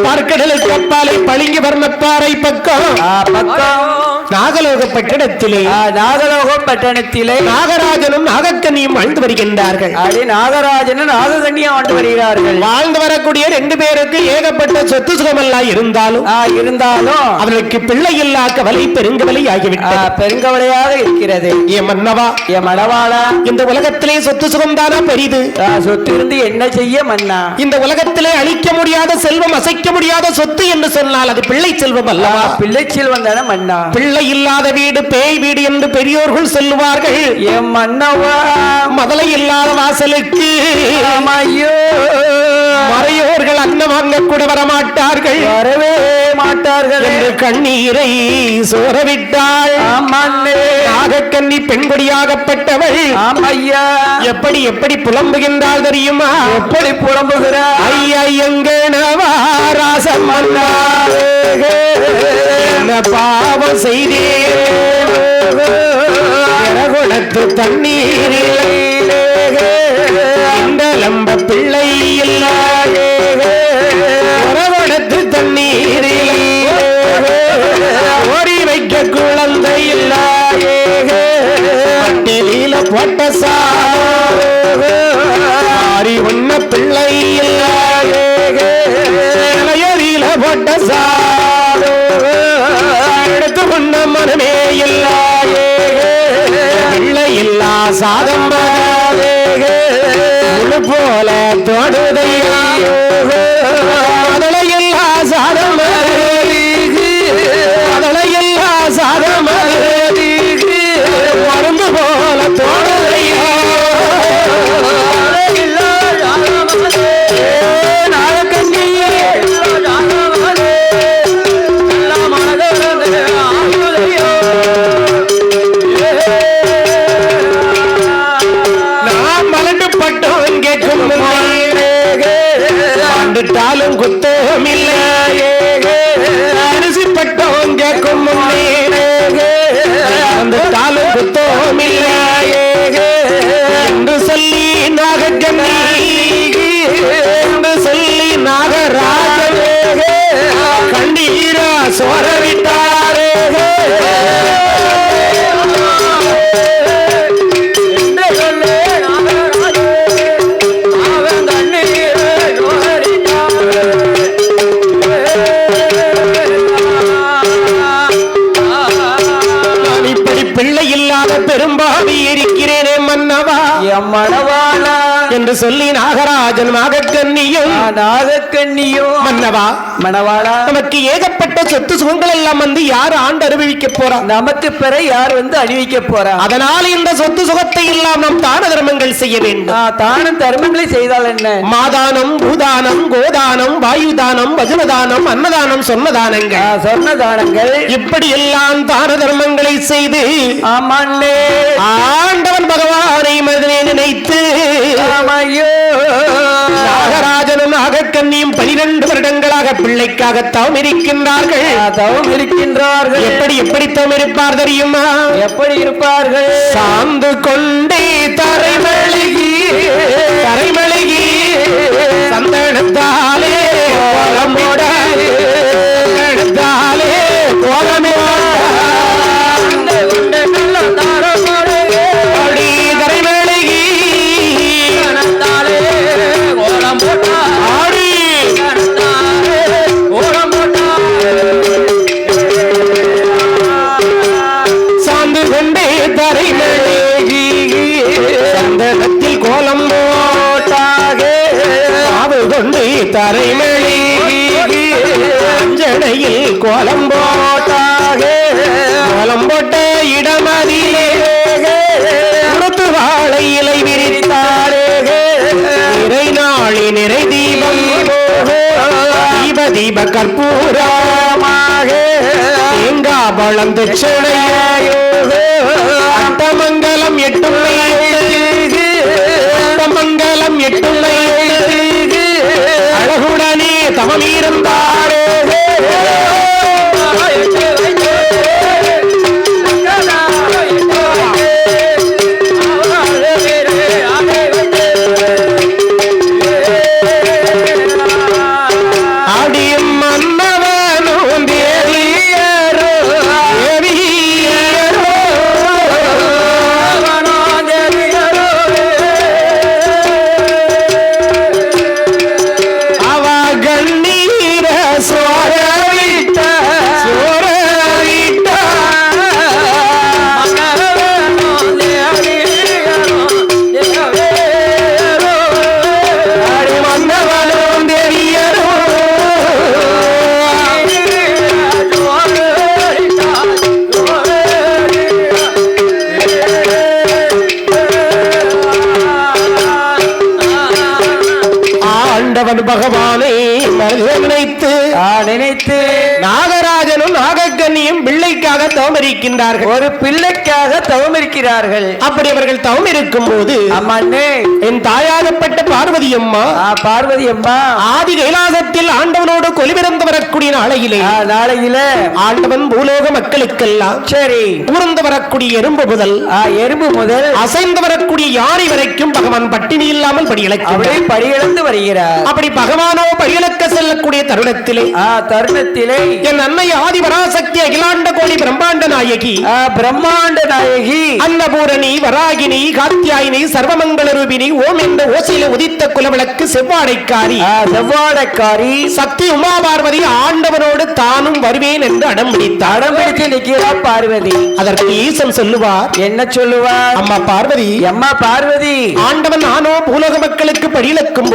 S1: பார்க்கடலுக்கு அப்பாலை பளிங்கு வர்ணப்பாறை பக்கம் நாகலோக பட்டணத்திலே நாகராஜனும் நாகக்கண்ணியும் வாழ்ந்து வருகின்றார்கள்.
S2: நாகராஜனும் நாகக்கண்ணியும் வாழ்ந்து வருகிறார்கள்.
S1: வாழ்ந்து வரக்கூடிய 2 பேருக்கு ஏகப்பட்ட சொத்து சுகமெல்லாம் இருந்தாலும் அவர்களுக்கு பிள்ளை இல்லா கவலை பெருங்கவலை ஆகிவிட்டது.
S2: பெருங்கவலையாக இருக்கிறது.
S1: என் மன்னவா,
S2: என் மணவாளா,
S1: இந்த உலகத்திலே சொத்து சுகம் தானா பெரிது?
S2: சொத்து இருந்து என்ன செய்ய மன்னா?
S1: இந்த உலகத்திலே அழிக்க முடியாத செல்வம், அசைக்க முடியாத சொத்து என்று சொன்னால் அது பிள்ளை செல்வம் அல்லவா?
S2: பிள்ளை செல்வம் தானே மன்னா.
S1: பிள்ளை இல்லாத வீடு பேய் வீடு என்று பெரியோர்கள் சொல்லுவார்கள்.
S2: என் மன்னவா,
S1: மதலை இல்லாத வாசலுக்கு மறையோர்கள் அன்னம் வாங்க கூட வரமாட்டார்கள்,
S2: வரவே மாட்டார்கள்
S1: என்று கண்ணீரை சோரவிட்டாள். நாகக்கண்ணி பெண்கொடியாகப்பட்டவள் எப்படி எப்படி புலம்புகின்றாள் தெரியுமா?
S2: எப்படி புலம்புகிறார்?
S1: ஐயங்கனவா ராசம் என்ன பாவம் செய்தேன், குடத்து தண்ணீரில் லம்ப பிள்ளை குடத்து தண்ணீரில் ஓடி வைக்க குழந்தை இல்ல போட்ட சாரி உன்ன பிள்ளை இளையரில போட்ட சாடு எடுத்து கொண்ட மனமே பிள்ளை இல்லா சாதம் முழு போல தோடுதையா அதலை இல்லா சாதம் அதலை இல்லா சாதம் மருந்து போல தோடுதையா கண்டுட்டாலும் குத்தம் இல்லை, அரிசி பட்டம் கேட்கும் வந்துட்டாலும் குத்தம் இல்லை என்று சொல்லி நாகக்கண்ணி என்று சொல்லி நாகராஜன் கண்ணீரா சோரவிட்டாரே. நாகராஜன் நாகக்கன்னியும்
S2: நாகக்கன்னியும்
S1: மன்னவா
S2: மணவாளா
S1: நமக்கு ஏகப்பட்ட சொத்து சுகங்கள் எல்லாம் வந்து யார் ஆண்டு அனுபவிக்க போறா?
S2: நமக்கு பிற யார் வந்து அணிவிக்க போறா?
S1: அதனால் இந்த சொத்து சுகத்தை எல்லாம் நாம் தான தர்மங்கள் செய்ய வேண்டும்.
S2: தானம் தர்மங்களை செய்தால் என்ன?
S1: மாதானம், பூதானம், கோதானம், வாயுதானம், வஜனதானம், அன்னதானம், சொன்னதானங்கள்
S2: சொன்னதானங்கள்
S1: இப்படி எல்லாம் தான தர்மங்களை செய்து
S2: ஆமாண்டே
S1: ஆண்டவன் பகவானை மனதிலே நினைத்து நாகராஜனும் நாகக்கன்னியும் 12 வருடங்களாக பிள்ளைக்காக தவம் இருக்கின்றார்கள். எப்படி எப்படி தவம் இருப்பார் தெரியுமா?
S2: எப்படி இருப்பார்கள்?
S1: சாந்து கொண்டே தரைமழுகி சந்தனத்தாலே கோலமோட கோலமே தரைமழி அஞ்சடையில் கோலம் போட்டாக கோலம் போட்ட இடமதிலே உடுத்து வாழை இலை விரித்தாரே நிறை நாளி நிறை தீபம் தீப கற்பூரமாக தேங்கா பழம் தட்சணையோ அட்டமங்கலம் எட்டுமை அட்டமங்கலம் எட்டுமை அழகுடனே தவமீர்ந்தாரே அடியும் மன்னவனும் தேவியரோ பகவானை நினைத்து நாகராஜனும் நாகக்கன்னியும் பிள்ளைக்காக தவம் இருக்கின்றார்கள்.
S2: ஒரு பிள்ளைக்காக தவம் இருக்கிறார்கள்.
S1: அப்படி அவர்கள் தவம் இருக்கும் போது
S2: அம்மாண்ணே
S1: என் தாயாகப்பட்ட பார்வதி அம்மா ஆதி கைலாசத்தில் ஆண்டவனோடு கொலிபிறந்து வரக்கூடிய நாளையிலே ஆண்டவன் பூலோக மக்களுக்கெல்லாம்
S2: சரி
S1: ஊர்ந்து வரக்கூடிய எறும்பு முதல் அசைந்து வரக்கூடிய யானை வரைக்கும் பகவான் பட்டினி இல்லாமல்
S2: படியிழந்து வருகிறார்.
S1: அப்படி பகவானோ படியிழக்க செல்லக்கூடிய தருணத்திலே என் அன்னை ஆதி பராசக்தி அகிலாண்ட கோடி பிரம்மாண்ட நாயகி அன்னபூரணி வராகினி காத்தியாயினி சர்வமங்கல ரூபினி ஓம் என்ற ஓசையில உதித்த குலவிளக்கு செவ்வாடைக்காரி சக்தி உமா பார்வதி ஆண்டவனோடு தானும் வருவேன் என்று அடம்பிடித்து
S2: நிற்கிறார் பார்வதி.
S1: அதற்கு ஈசன் சொல்லுவார்.
S2: என்ன சொல்லுவார்?
S1: அம்மா பார்வதி ஆண்டவன் நானோ பூலோக மக்களுக்கு படியிழக்கும்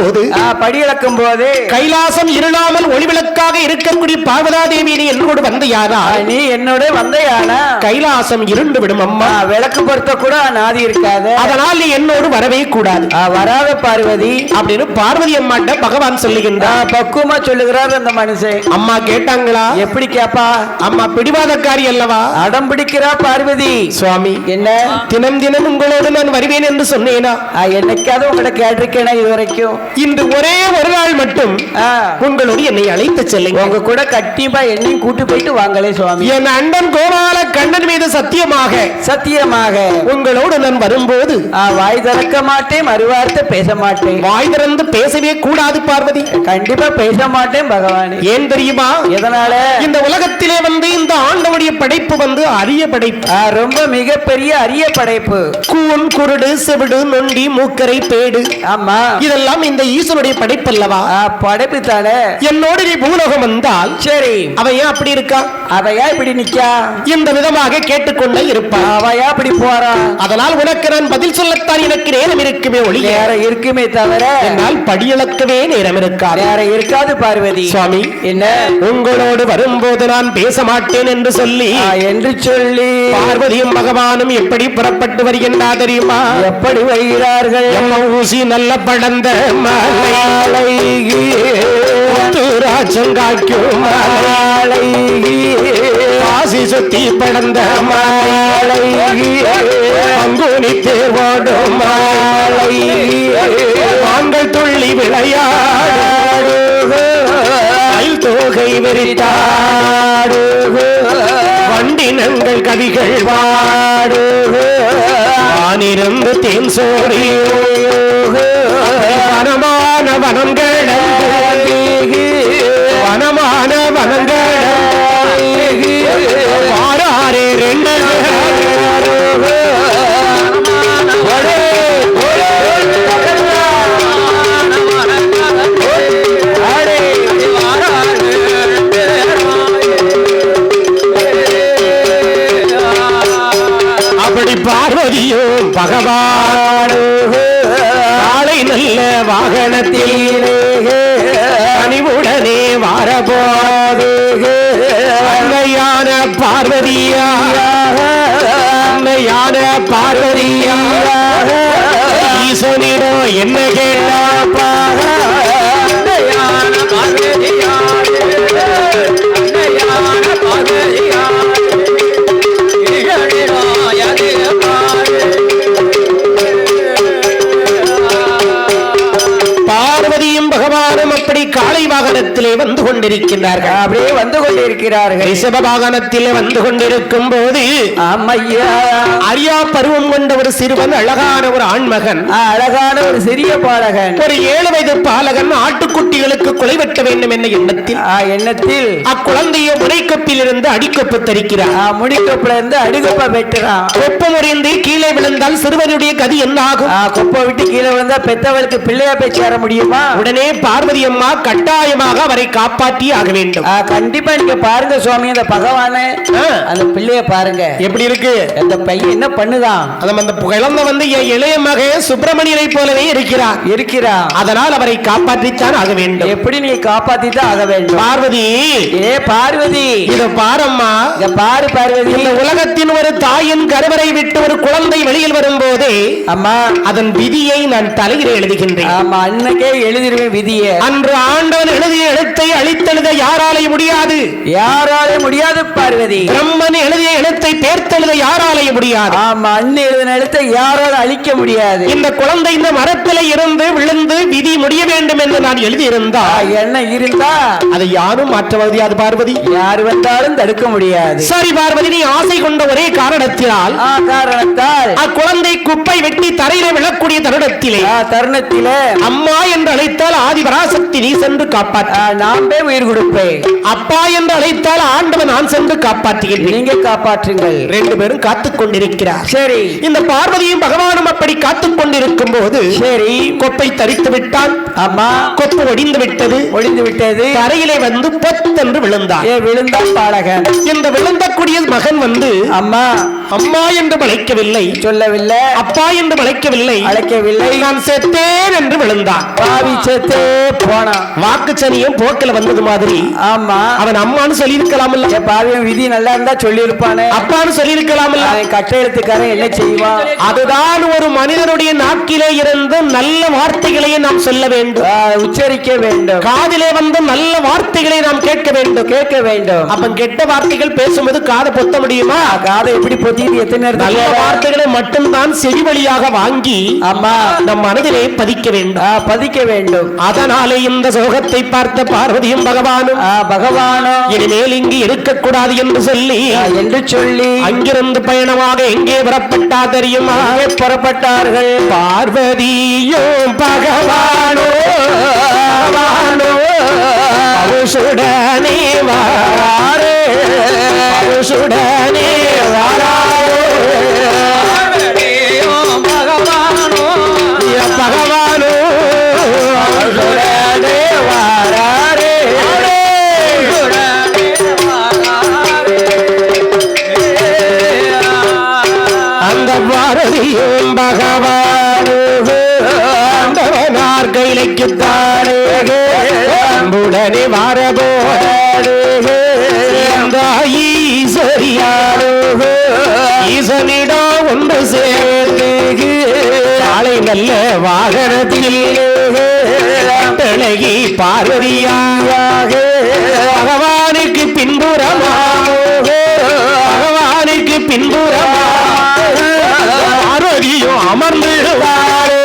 S1: போது கைலாசம் இருளாமல் ஒளிவிளக்காக இருக்கக்கூடிய பார்வதா தேவி நீ என்னோடு வந்தையானா?
S2: நீ என்னோட வந்தையானா
S1: கைலாசம் இருண்டு விடும் அம்மா.
S2: விளக்கு பொருத்த கூட நாதி இருக்காது.
S1: அதனால் நீ என்னோடு வரவே கூடாது.
S2: வராத பார்வதி
S1: அப்படின்னு பார்வதி அம்மாட்ட பகவான் சொல்லுகின்றார்.
S2: பக்குவமா சொல்லுகிறார் அந்த மனுஷன்.
S1: அம்மா கேட்டாங்களா?
S2: எப்படி கேப்பா?
S1: அம்மா பிடிவாதக்காரி அல்லவா?
S2: அடம் பிடிக்கிறா பார்வதி.
S1: சுவாமி
S2: என்ன
S1: தினம் தினம் உங்களோடு நான் வருவேன் என்று சொன்னேனா?
S2: என்னைக்காவது உங்களை கேட்டிருக்கேனா இதுவரைக்கும்?
S1: இன்று ஒரே ஒரு நாள் மட்டும் உங்களோடு என்னை அழைத்து செல்லுங்க.
S2: உங்க கூட கண்டிப்பா என்னையும் கூட்டு போயிட்டு வாங்களே சுவாமி.
S1: என் அண்ணன் கோபால கண்ணன் மீது சத்தியமாக உங்களோடு நான் வரும்போது
S2: வாய் திறக்க மாட்டேன், மறுவார்த்தை பேச மாட்டேன்.
S1: வாய் திறந்து பேசவே கூடாது பார்வதி.
S2: கண்டிப்பா பேச மாட்டேன் பகவான். பகவான்.
S1: ஏன் தெரியுமா?
S2: எதனால?
S1: இந்த உலகத்திலே இந்த ஆண்டவனுடைய படைப்பு அரிய படைப்பு,
S2: ரொம்ப மிகப்பெரிய அரிய படைப்பு.
S1: கூன், குருடு, செவிடு, நொண்டி, மூக்கரை, பேடு,
S2: ஆமா,
S1: இதெல்லாம் இந்த ஈஸ்வருடைய படைப்பு அல்லவா?
S2: படைப்பு தானே.
S1: என்னோடு நீ பூலோகம் வந்தால் சரி, அவையா அப்படி இருக்கா?
S2: அவையா இப்படி நிக்கா?
S1: இந்த விதமாக கேட்டுக்கொண்டே இருப்பான்.
S2: அவையா அப்படி போறா? அதனால்
S1: உனக்கு நான் பதில் சொல்லத்தான் எனக்கு நேரம் இருக்குமே ஒளி
S2: நேரம் இருக்குமே தவிர
S1: என்னால் படியளக்கவே நேரம் இருக்கா?
S2: நேரம் இருக்காது பார்வதி.
S1: சுவாமி, என்ன உங்களோடு வரும்போது நான் பேச மாட்டேன் என்று சொல்லி பார்வதியும் பகவானும் எப்படி புறப்பட்டு வருகின்றா தெரியுமா?
S2: எப்படி வருகிறார்கள்?
S1: ஊசி நல்ல படந்த மாலை ராஜங்காய்க்கும் மாலை காசி சுத்தி படந்த மாலை அங்குனி தேவோடும் மாலை ஆண்கள் துள்ளி விளையாடு தோகை வெறித்தாடு வண்டினங்கள் கவிகள் வாடு வானிருந்து தேன் சோடி வனமான வனங்கள் வனமான வனங்கள் வாராரே ரெண்டு பார்வதியும் பகவான் காலை நல்ல வாகனத்திலே கனிவுடனே வாரபோது அன்னையான பார்வதியா அன்னையான பார்வதியா ஈசனிடம் என்ன கேட்டாப்பா? அப்படி காளை வாகனத்திலே வந்து கொண்டிருக்கிறார்கள்.
S2: அப்படியே வந்து கொண்டிருக்கிறார்கள்.
S1: ரிஷப வாகனத்திலே வந்து கொண்டிருக்கும் போது அரியா பருவம் கொண்ட ஒரு சிறுவன், அழகான ஒரு ஆண்மகன்,
S2: அழகான ஒரு சிறிய பாலகன்,
S1: ஒரு 7 வயது பாலகன் ஆட்டுக்குட்டிகளுக்கு கொலை வெட்ட வேண்டும் என்ற எண்ணத்தில் அக்குழந்தைய முனைக்கப்பில் இருந்து அடிக்கொப்பு தரிக்கிறார்.
S2: முடிக்கப்புல இருந்து அடிக்கொப்ப வெட்டுறான்.
S1: கொப்ப முறிந்து கீழே விழுந்தால் சிறுவனுடைய கதி என்ன ஆகும்?
S2: கொப்ப விட்டு கீழே விழுந்தா பெத்தவளுக்கு பிள்ளையா போய் சேர முடியுமா?
S1: உடனே பார்வதி அம்மா கட்டாயமாக அவரை காப்பாற்றி ஆக வேண்டும்.
S2: கண்டிப்பா நீங்க பாருங்க சுவாமி, அந்த பகவானே அந்த பிள்ளைய பாருங்க எப்படி இருக்கு. அந்த பையன் என்ன பண்ணுதான்?
S1: அந்த குழந்தை இளைய மகே சுப்பிரமணியனை போலவே இருக்கிறார். அதனால் அவரை காப்பாற்றித்தான் ஆக வேண்டும்.
S2: எப்படி நீ காப்பாற்றித்தான் ஆக வேண்டும்?
S1: பார்வதி,
S2: ஏ பார்வதி,
S1: இத பாரம்மா,
S2: பாரு பார்வதி.
S1: இந்த உலகத்தின் ஒரு தாயின் கருவறை விட்டு ஒரு குழந்தை வெளியில் வரும்போதே
S2: அம்மா
S1: அதன் விதியை நான் தலையிலே எழுதுகின்றேன்.
S2: ஆமா, அன்னைக்கே எழுதிடுவேன் விதியை.
S1: அன்று ஆண்டவன் எழுதிய எழுத்தை அழித்தெழுத யாராலே முடியாது,
S2: யாராலே முடியாது பார்வதி.
S1: பிரம்மன் எழுதிய எழுத்தை பேர்த்தெழுத யாராலே முடியாது.
S2: ஆமா, அண்ணன் எழுதின எழுத்தை யாரால அழிக்க முடியாது.
S1: இந்த குழந்தை இந்த மரத்திலே இருந்து விழுந்து விதி முடிய வேண்டும் என்று நான் எழுதியிருந்தா
S2: என்ன இருந்தா
S1: அதை யாரும் மாற்ற முடியாது பார்வதி.
S2: யார் வந்தாலும் தடுக்க முடியாது.
S1: சரி பார்வதி, நீ ஆசை கொண்ட ஒரே காரணத்தால் அக்குழந்தை குப்பை வெட்டி தரையில விழக்கூடிய தருணத்திலே அம்மா என்று அழைத்தால் ஆதிபராசக்தி நீ சென்று காப்பாற்ற,
S2: நான் உயிர் கொடுப்பேன்.
S1: அப்பா என்று அழைத்தால் ஆண்டவன் நான் சென்று காப்பாற்றுகிறேன்,
S2: நீங்க காப்பாற்றுங்கள்.
S1: 2 பேரும் காத்துக் கொண்டிருக்கிறார்.
S2: சரி,
S1: இந்த பார்வதியும் பகவானும் அப்படி காத்துக் கொண்டிருக்கும் போது
S2: சரி
S1: கொப்பை தரித்து விட்டான்.
S2: அம்மா,
S1: கொப்பு ஒடிந்து விட்டது. தரையிலே வந்து பொத்தென்று விழுந்தான்.
S2: விழுந்தான் பாலகன்.
S1: இந்த விழுந்தக்கூடிய மகன்
S2: அம்மா
S1: அம்மா என்று அழைக்கவில்லை,
S2: சொல்லவில்லை.
S1: அப்பா என்று
S2: அழைக்கவில்லை.
S1: நான் செத்தேன் என்று விழுந்தான்.
S2: பாவி செத்தே போனா.
S1: வாக்கு சனியும் போக்கில் வந்தது மாதிரி.
S2: ஆமா,
S1: அவன் அம்மான்னு சொல்லி இருக்கலாம்.
S2: பாவியம் விதி நல்லா இருந்தா சொல்லி இருப்பானே.
S1: அப்பான்னு சொல்லி இருக்கலாம்.
S2: கட்டை எழுத்துக்காரன் என்ன செய்வான்?
S1: அதுதான் ஒரு மனிதனுடைய நாக்கிலே இருந்து நல்ல வார்த்தைகளை நாம் சொல்ல வேண்டும்,
S2: உச்சரிக்க வேண்டும்.
S1: காதிலே நல்ல வார்த்தைகளை நாம் கேட்க வேண்டும். அப்ப கெட்ட வார்த்தைகள் பேசும்போது காதை பொத்த முடியுமா?
S2: காதை எப்படி பொத்திட்டு எத்தனை நேரம்?
S1: நல்ல வார்த்தைகளை மட்டும்தான் செவி வழியாக வாங்கி
S2: அம்மா
S1: நம் மனதிலே பதிக்க வேண்டும். அதனாலே இந்த சோகத்தை பார்த்த பார்வதியும் பகவானும் இனிமேல் இங்கு இருக்கக்கூடாது என்று சொல்லி அங்கிருந்து பயணமாக எங்கே புறப்பட்டா தெரியுமா?
S2: புறப்பட்டார்கள்.
S1: பார்வதியும் பகவானோ பருசுடனே வாரே பருசுடனே வாராரோ பகவானோ பகவானோ பருசுடனே வாராரே அந்த பாரதியும் பகவானோ ஆண்டவனார் கையிலைக்குத்தானே அன்புடனே வாரபோடே அந்த ஈஸ்வரியாரோ ஈசனிடா ஒன்று சேர்ந்து காலை நல்ல வாகனத்தில் அழகி பார்வதியாக பகவானுக்கு பின்புறமாக பகவானுக்கு பின்புறமாக பார்வதியும் அமர்ந்திடுவாரே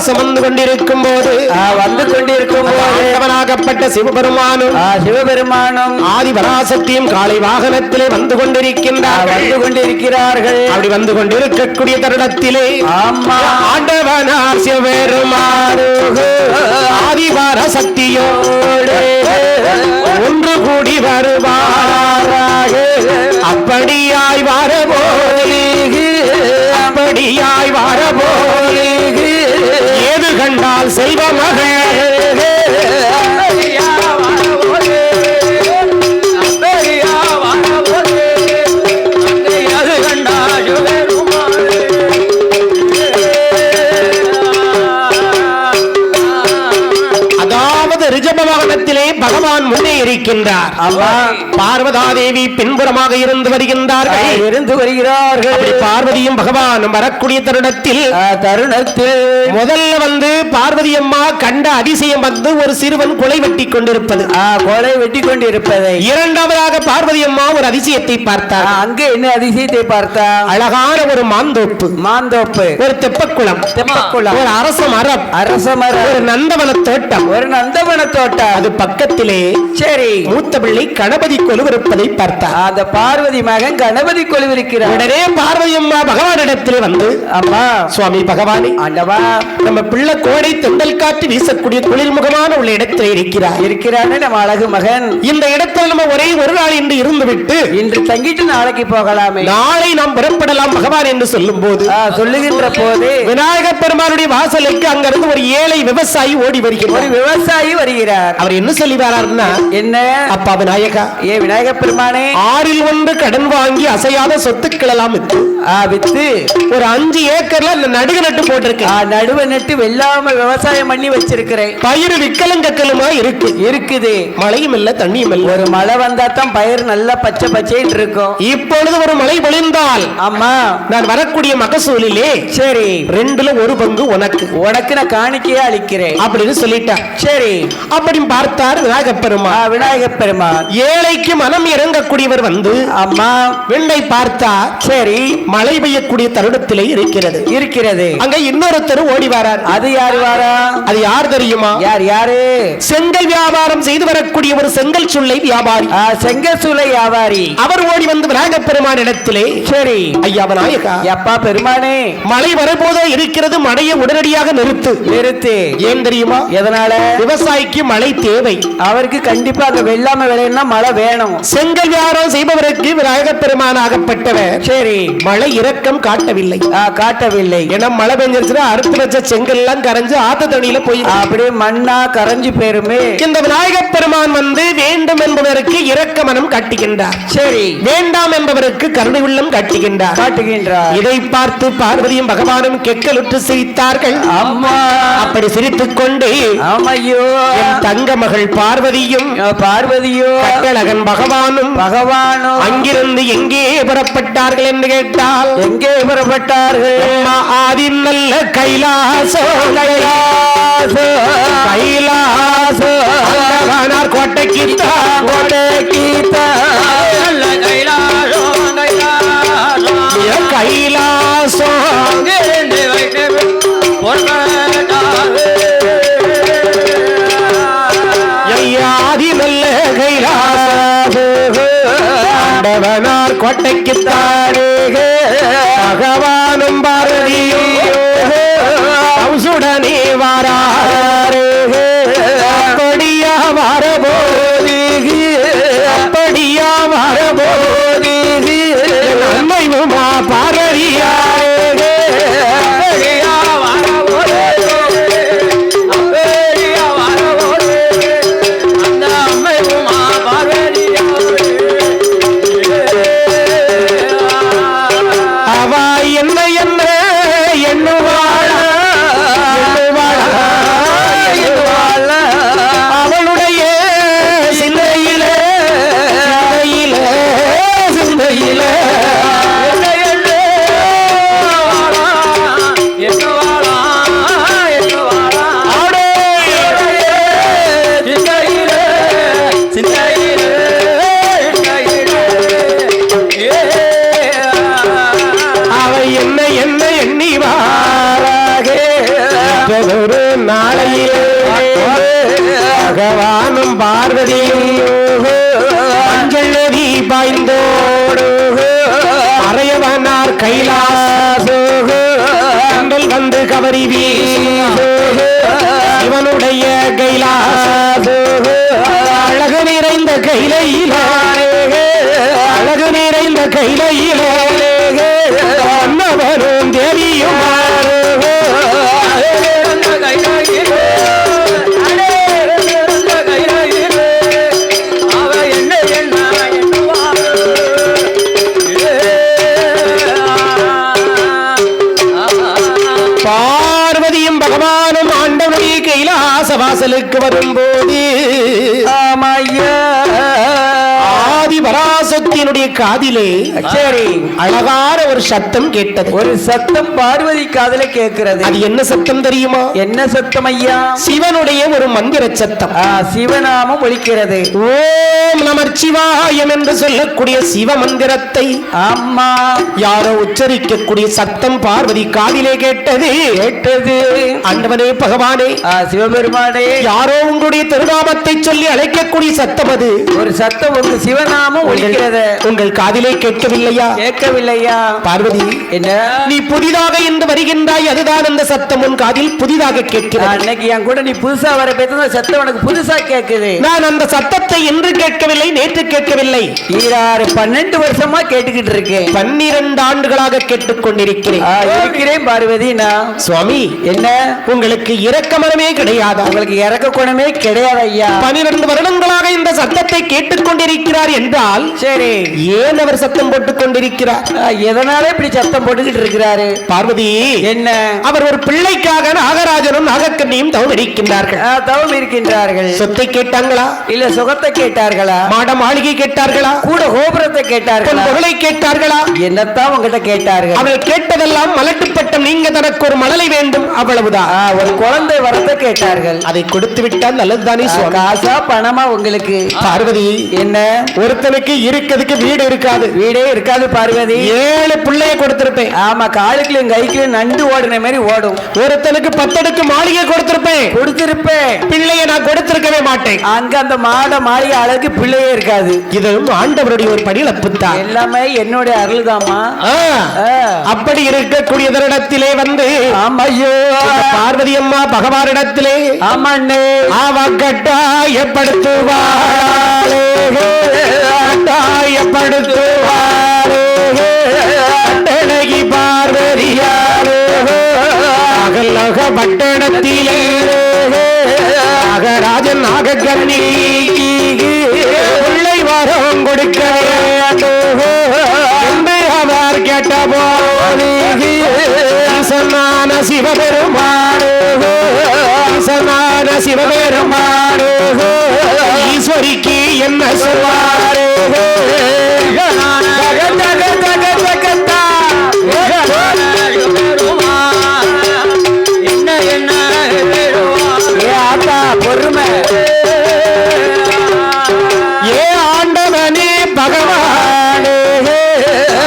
S1: சுமந்து கொண்டிருக்கும் போது வந்து கொண்டிருக்கும் போது சிவபெருமானும் ஆதி பராசக்தியும் காலை வாகனத்திலே வந்து கொண்டிருக்கிறார்கள் அப்படி வந்து கொண்டிருக்கக்கூடிய தருணத்திலே ஆண்டவனார் சிவபெருமானு ஆதி பராசக்தியோடு ஒன்று கூடி வருவாராக அப்படியாய் வரபோது அப்படியாய் வரபோது ஏது கண்டால் செல்வ மகள் ரிஜபவாகனத்திலே பகவான் முன்னே இருக்கின்றார். பார்வதாதேவி பின்புறமாக இருந்து வருகிறார்கள். பார்வதியும் பகவானும் வரக்கூடிய தருணத்தில் முதல்ல வந்து பார்வதி அம்மா கண்ட அதிசயம் வந்து ஒரு சிறுவன் கொலை வெட்டி கொண்டிருப்பது இரண்டாவதாக பார்வதி அம்மா ஒரு அதிசயத்தை பார்த்தார். அங்கே என்ன அதிசயத்தை பார்த்தார்? அழகான ஒரு மாந்தோப்பு ஒரு தெப்பக்குளம் ஒரு அரச மரம் ஒரு நந்தவன தோட்டம் அது பக்கத்திலே சரி மூத்த பிள்ளை கணபதி கொலுவிருப்பதை பார்த்தார். அந்த பார்வதி மகன் கணபதி கொலுவிருக்கிறார். உடனே பார்வதி அம்மா பகவானிடத்தில் வந்து அம்மா சுவாமி பகவானே ஆண்டவா நம்ம பிள்ளை கோடை தென்றல் காற்று வீசக்கூடிய குளிர்முகமான உள்ள இடத்தில் இருக்கிறார் நம்ம அழகு மகன். இந்த இடத்தில் நம்ம ஒரே ஒரு நாள் இன்று இருந்து விட்டு இன்று தங்கிட்டு நாளைக்கு போகலாமே, நாளை நாம் புறப்படலாம் பகவான் என்று சொல்லும் போது சொல்லுகின்ற போது விநாயகர் பெருமானுடைய வாசலுக்கு அங்கிருந்து ஒரு ஏழை விவசாயி ஓடி வருகிறார். அவர் என்ன சொல்லி வராருன்னா என்ன அப்பா விநாயகா விநாயக பெருமானே ஆறில் ஒன்று கடன் வாங்கி அசையாத சொத்துக்கள் எல்லாம் வித்து ஒரு 5 ஏக்கர்ல நடுவு நட்டு போட்டிருக்கேன். நடுவு நட்டு வெள்ளாம விவசாயம் பண்ணி வச்சிருக்கிறேன். பயிர் விக்கலங்கக்கலுமா இருக்குது. மழையும் இல்ல தண்ணியும் இல்ல. ஒரு மழை வந்தா தான் பயிர் நல்லா பச்சை பச்சைன்னு இருக்கும். இப்பொழுது ஒரு மழை பொழிந்தால் அம்மா நான் வரக்கூடிய மகசூலிலே சரி 2ல் 1 பங்கு உனக்கு நான் காணிக்கையா அளிக்கிறேன் அப்படின்னு சொல்லிட்டேன். சரி அப்படி பார்த்தார் விநாயகப் பெருமான். ஏழைக்கு மனம் இறங்கக்கூடியவர் வந்து அம்மா வெண்ணை பார்த்தா சரி மழை பெய்யக்கூடிய தருணத்திலே இருக்கிறது. அங்க இன்னொருத்தர் ஓடி வரார். அது யார் தெரியுமா? யாரு? செங்கல் வியாபாரம் செய்து வரக்கூடிய ஒரு செங்கல் சூளை வியாபாரி. அவர் ஓடி வந்து விநாயகப் பெருமான் இடத்திலே சரி ஐயா விநாயகா அப்பா பெருமானே மழை வரப்போதோ இருக்கிறது, மழையை உடனடியாக நிறுத்து. ஏன் தெரியுமா? எதனால? விவசாயிக்கு மழை தேவை. அவருக்கு கண்டிப்பா அங்க வெள்ளாம விளையணும்னா மழை வேணும். செங்கல் வியாபாரம் செய்பவருக்கு அங்கு விநாயகப் பெருமானாகப்பட்டவர்
S2: சரி
S1: மழை இரக்கம் காட்டவில்லை.
S2: காட்டவில்லை.
S1: ஏன்னா மழை பெஞ்சிருச்சுன்னா அறுத்து வச்ச செங்கல் எல்லாம் கரைஞ்சு ஆத்து தண்ணியில போய்
S2: அப்படியே மண்ணா கரைஞ்சு போயிருமே.
S1: இந்த விநாயகப் பெருமான் வந்து வேண்டும் என்பவருக்கு இரக்க மனம் காட்டுகின்றார்.
S2: சரி
S1: வேண்டாம் என்பவருக்கு கருணை உள்ளம் காட்டுகின்றார். இதை பார்த்து பார்வதியும் பகவானும் கெக்கலுற்று சிரித்தார்கள்.
S2: அம்மா
S1: அப்படி சிரித்துக் கொண்டு
S2: ஆமையோ
S1: என் தங்க மகள் பார்வதியும் கட்டழகன் பகவானும் அங்கிருந்து எங்கே புறப்பட்டார்கள் என்று கேட்டால்
S2: எங்கே புறப்பட்டார்கள்?
S1: ஆதி நல்ல கைலாசோ கோட்டைக்கு கைலாசோ ஆதி நல்ல கைலாசவனார் கோட்டைக்கு பகவானும் பாரதியும் சுடனே வாராரே அப்படியா வரபோதி அப்படியா வரபோதி நன்மையுமா பாரதியா பகவானும் பார்வதியும் மஞ்சள் நதி பாய்ந்தோடு மறையவனார் கைலாசோ வந்து கவரி இவனுடைய கைலாசோ அழகு நிறைந்த கையில அழகு நிறைந்த கையில அன்னவரும் தேவியும் பார்வதியும் பகவானும் ஆண்டவனுடைய கைலாச வாசலுக்கு வரும்போது ஆதி பராசக்தியினுடைய காதிலே சரி அழகான ஒரு சத்தம் கேட்டது.
S2: ஒரு சத்தம் பார்வதி காதில கேட்கிறது.
S1: அது என்ன சத்தம் தெரியுமா?
S2: என்ன சத்தம் ஐயா?
S1: சிவனுடைய ஒரு மந்திர சத்தம்.
S2: சிவநாமம் ஒலிக்கிறது.
S1: ஓம் நமச்சிவாயம் என்று சொல்லக்கூடிய சிவ மந்திரத்தை
S2: அம்மா
S1: யாரோ உச்சரிக்கக்கூடிய சத்தம் பார்வதி காதிலே கேட்டது. ஆண்டவனே பகவானே
S2: சிவபெருமானே,
S1: யாரோ உங்களுடைய திருநாமத்தை சொல்லி அழைக்கக்கூடிய சத்தம் அது.
S2: ஒரு சத்தம் உங்க சிவநாமம் ஒலிக்கிறது.
S1: உங்கள் காதிலே கேட்கவில்லையா?
S2: கேட்கவில்லையா?
S1: பார்வதி,
S2: என்ன
S1: நீ புதிதாக இன்று வருகின்றாய், அதுதான் அந்த சத்தம் உன் காதில் புதிதாக கேட்கிறது.
S2: அன்னைக்கு என் கூட நீ புதுசா வர பேசுற சத்தம் உனக்கு புதுசா கேட்குது.
S1: நான் அந்த சத்தத்தை இன்று கேட்கவில்லை, நேற்று கேட்கவில்லை,
S2: 12 வருஷமா கேட்டுக்கிட்டு இருக்கேன்.
S1: 12 ஆண்டுகளாக கேட்டுக்கொண்டிருக்கிறேன்.
S2: இருக்கிறேன் பார்வதி. நான்
S1: சுவாமி,
S2: என்ன
S1: உங்களுக்கு இரக்க மனமே கிடையாது?
S2: உங்களுக்கு இறக்க குணமே கிடையாது ஐயா.
S1: 12 வருடங்களாக இந்த சத்தத்தை கேட்டுக்கொண்டிருக்கிறார் என்றால் சரி, ஏன் அவர் சத்தம் போட்டுக் கொண்டிருக்கிறார்?
S2: எதனால இப்படி சத்தம் போட்டுக்கிட்டு இருக்கிறாரு?
S1: பார்வதி,
S2: என்ன
S1: அவர் ஒரு பிள்ளைக்காக நாகராஜனும் நாகக்கண்ணியும் தவம் இருக்கின்றார்கள்.
S2: தவம் இருக்கின்றார்கள்.
S1: சொத்தை கேட்டாங்களா?
S2: இல்ல சுகத்தை கேட்டார்களா?
S1: மாட மாளிகை கேட்டார்களா?
S2: கூட கோபுரத்தை கேட்டார்களா?
S1: புகழை கேட்டார்களா?
S2: என்னத்தான் உங்ககிட்ட கேட்டார்கள்?
S1: அவர்கள் கேட்டதெல்லாம் மலட்டுப்பட்டம், நீங்க தனக்கு ஒரு மழலை வேண்டும், அவ்வளவுதான்.
S2: ஒரு குழந்தை வரத்தை கேட்டார்கள்.
S1: அதை கொடுத்து விட்டால் நல்லதுதானே?
S2: காசா பணமா உங்களுக்கு?
S1: பார்வதி,
S2: என்ன
S1: ஒருத்தனுக்கு இருக்கிறதுக்கு வீடு இருக்காது.
S2: வீடே இருக்காது பார்வதி.
S1: 7 பிள்ளைய கொடுத்திருப்பேன்.
S2: ஆமா, காலுக்குள்ளும் கைக்குள்ளும் நண்டு ஓடுன மாதிரி ஓடும்.
S1: ஒருத்தனுக்கு 10 அடுக்கு மாளிகை கொடுத்திருப்பேன். பிள்ளைய நான் கொடுத்திருக்கவே மாட்டேன்.
S2: அங்க அந்த மாளிகை அழகு பிள்ளையே இருக்காது.
S1: இதுவும் ஆண்டவருடைய ஒரு படியிலப்பு தான்.
S2: எல்லாமே என்னுடைய அருள்தாமா.
S1: அப்படி இருக்கக்கூடிய தருணத்திலே வந்து
S2: ஐயோ
S1: பார்வதி அம்மா பகவானிடத்திலே
S2: ஆமாண்ணே
S1: கட்டாயப்படுத்துவாளே, கட்டாயப்படுத்துவாளே, உள்ளத்திலே நாகராஜன் நாகக்கண்ணி உள்ளை வரம் கொடுக்க என்று அவர் கேட்ட போது ஈசனான சிவபெருமானு ஈசனான சிவபெருமானு ஈஸ்வரிக்கு என்ன சொல்வாரு
S2: பொறுமை
S1: ஏ ஆண்டவனே பகவானே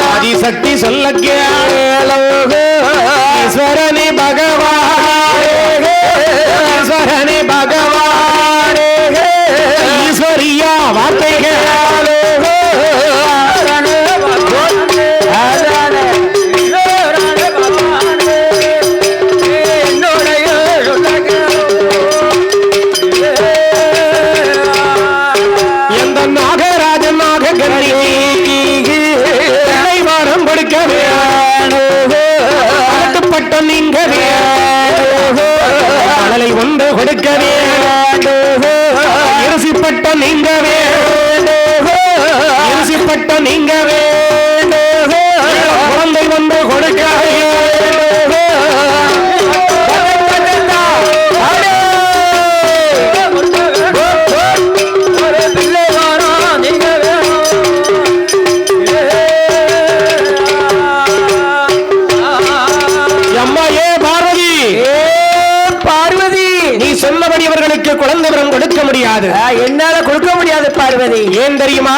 S1: ஆதிசக்தி சொல்ல கேளோகோ ஈஸ்வரனே பகவானே ஈஸ்வரனே பகவானே ஈஸ்வரியா வார்த்தைகளோகோ ஒன்று கொடுக்க இருசிப்பட்ட நீங்க இருசிப்பட்ட நீங்க குழந்தை ஒன்று கொடுக்க சொன்னபடி அவர்களுக்கு குழந்தை வரம் கொடுக்க முடியாது
S2: என்னால கொடுக்க முடியாது பார்வதி
S1: ஏன் தெரியுமா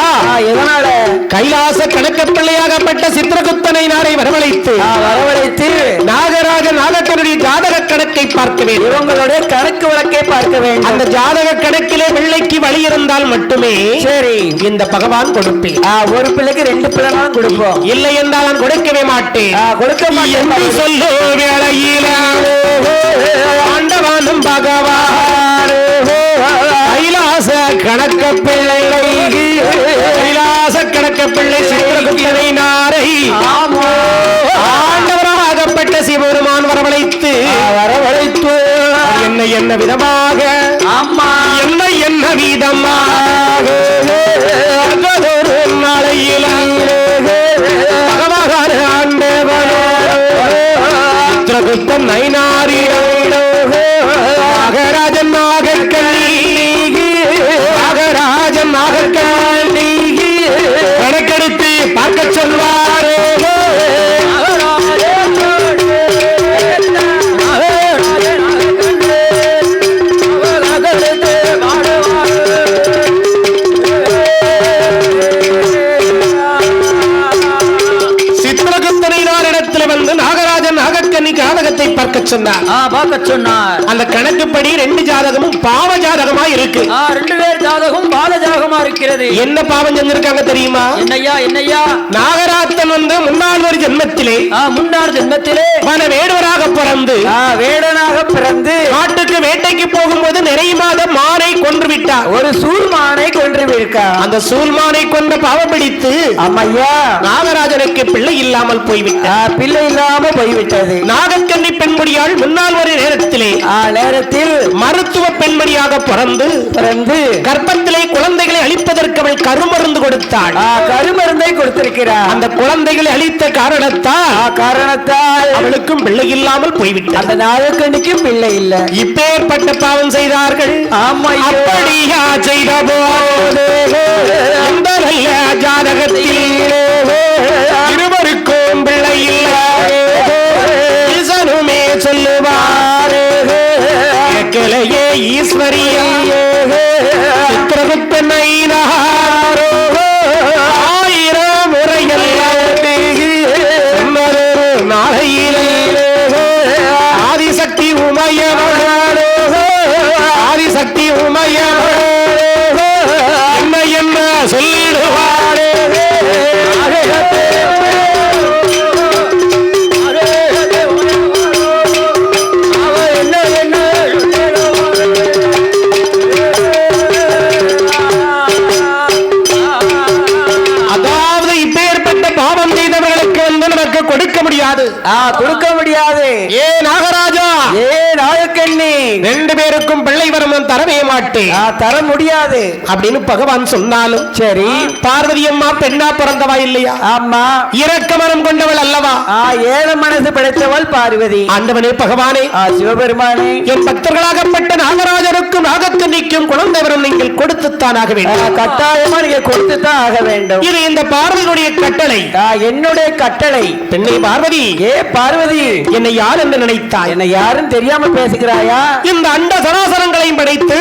S2: எதனால
S1: கைலாச கணக்க பிள்ளையாகப்பட்ட சித்திரகுப்தனை நாரை வரவழைத்து நாகராஜ நாகக்கனுடைய ஜாதக கணக்கை பார்க்க வேண்டும்
S2: இவங்களுடைய கணக்கு வழக்கை பார்க்க வேண்டும்
S1: அந்த ஜாதக கணக்கிலே பிள்ளைக்கு வழி இருந்தால் மட்டுமே
S2: சரி
S1: இந்த பகவான் கொடுப்பேன்
S2: ஒரு பிள்ளைக்கு 2 பிள்ளை தான் கொடுப்போம்
S1: இல்லை என்றால் நான் கொடுக்கவே மாட்டேன்
S2: கொடுக்க மாட்டேன்
S1: என்று சொல்லு வேளையில ஆண்டவனும் பகவான் கைலாச கணக்க பிள்ளை கைலாச கணக்க பிள்ளை சித்திரகுப்தனை நாரை ஆண்டவராகப்பட்ட சிவபெருமான் வரவழைத்து என்ன விதமாக என்ன விதமாக நாளையில் பகவான் ஆண்டவனோ சித்திரகுப்தன் நைனாரி நாகராஜன் நாகக்கண்ணி நாகராஜன் நாகக்கண்ணி கணக்கெடுத்து பார்க்க சொல்வாரே ஜாதகத்தை பார்க்க சொன்னார் அந்த கணக்குப்படி 2 ஜாதகமும் பாவ ஜாதகமா இருக்கு
S2: 2 பேர் ஜாதகம் பாவ ஜாதகமா இருக்கிறது
S1: என்ன பாவம் செஞ்சிருக்காங்க தெரியுமா
S2: என்னையா
S1: நாகராஜன் வந்து முன்னாள் ஒரு ஜென்மத்திலே வன வேடுவராக பிறந்து காட்டுக்கு வேட்டைக்கு போகும்போது நிறைய மாதம் மானை கொன்று விட்டார்
S2: ஒரு சூழ்மானை கொன்று விட்டார்
S1: அந்த சூழ்மானை கொன்ற பாவம் பிடித்து
S2: அம்மையா
S1: நாகராஜனுக்கு பிள்ளை இல்லாமல் போய்விட்டது நாகக்கண்ணி பெண்மணியால் முன்னால் ஒரு நேரத்தில் மருத்துவ பெண்மணியாக பிறந்து கர்ப்பத்திலே குழந்தைகளை அழிப்பதற்கு அவள் கருமருந்து கொடுத்தாள்
S2: கருமருந்தை கொடுத்திருக்கிறார்
S1: அந்த குழந்தைகளை அழித்த காரணத்தால் அவளுக்கும் பிள்ளை இல்லாமல் போய்விட்டார்
S2: அந்த நாகக்கண்ணிக்கும் பிள்ளை இல்லை
S1: இப்பேற்பட்ட பாவம் செய்தார்கள் அப்படியா செய்த போது அந்த நல்ல ஜாதகத்தில் இருவருக்கும் பிள்ளை இல்லை சொல்லுவாரே கிளையே ஈஸ்வரியே சித்திரகுப்தனை ஆயிரம் முறையல்ல நாளையிலே ஆதிசக்தி உமையவள் என்ன சொல்லிடுவாரே முடியாது.
S2: கொடுக்க முடியாது.
S1: ஏ நாகராஜா,
S2: ஏ நாகக்கண்ணி,
S1: 2 பேருக்கும் பிள்ளை வரம் தரவே மாட்டேன்,
S2: தர முடியாது
S1: அப்படின்னு பகவான் சொன்னாலும் சரி, பார்வதி அம்மா பெண்ணா பிறந்தவா இல்லையா?
S2: ஆமா.
S1: இரக்க மனம் கொண்டவள் அல்லவா?
S2: ஏழு மனசு படைத்தவள் பார்வதி.
S1: ஆண்டவனே பகவானே,
S2: சிவபெருமானே,
S1: என் பக்தர்களாகப்பட்ட நாகராஜருக்கும் நாகக்கண்ணிக்கும் குழந்தை வரம் நீங்கள் கொடுத்துத்தான் ஆக வேண்டும்.
S2: கட்டாயமா நீங்க கொடுத்துத்தான் ஆக வேண்டும்.
S1: இது இந்த பார்வதியுடைய கட்டளை,
S2: என்னுடைய கட்டளை.
S1: பெண்ணே பார்வதி,
S2: ஏ பார்வதி,
S1: என்னை யார் என்று நினைத்தாய்?
S2: என்னை யாரும் தெரியாம பேசுகிறாயா?
S1: இந்த அண்ட சராசரங்களையும் படைத்து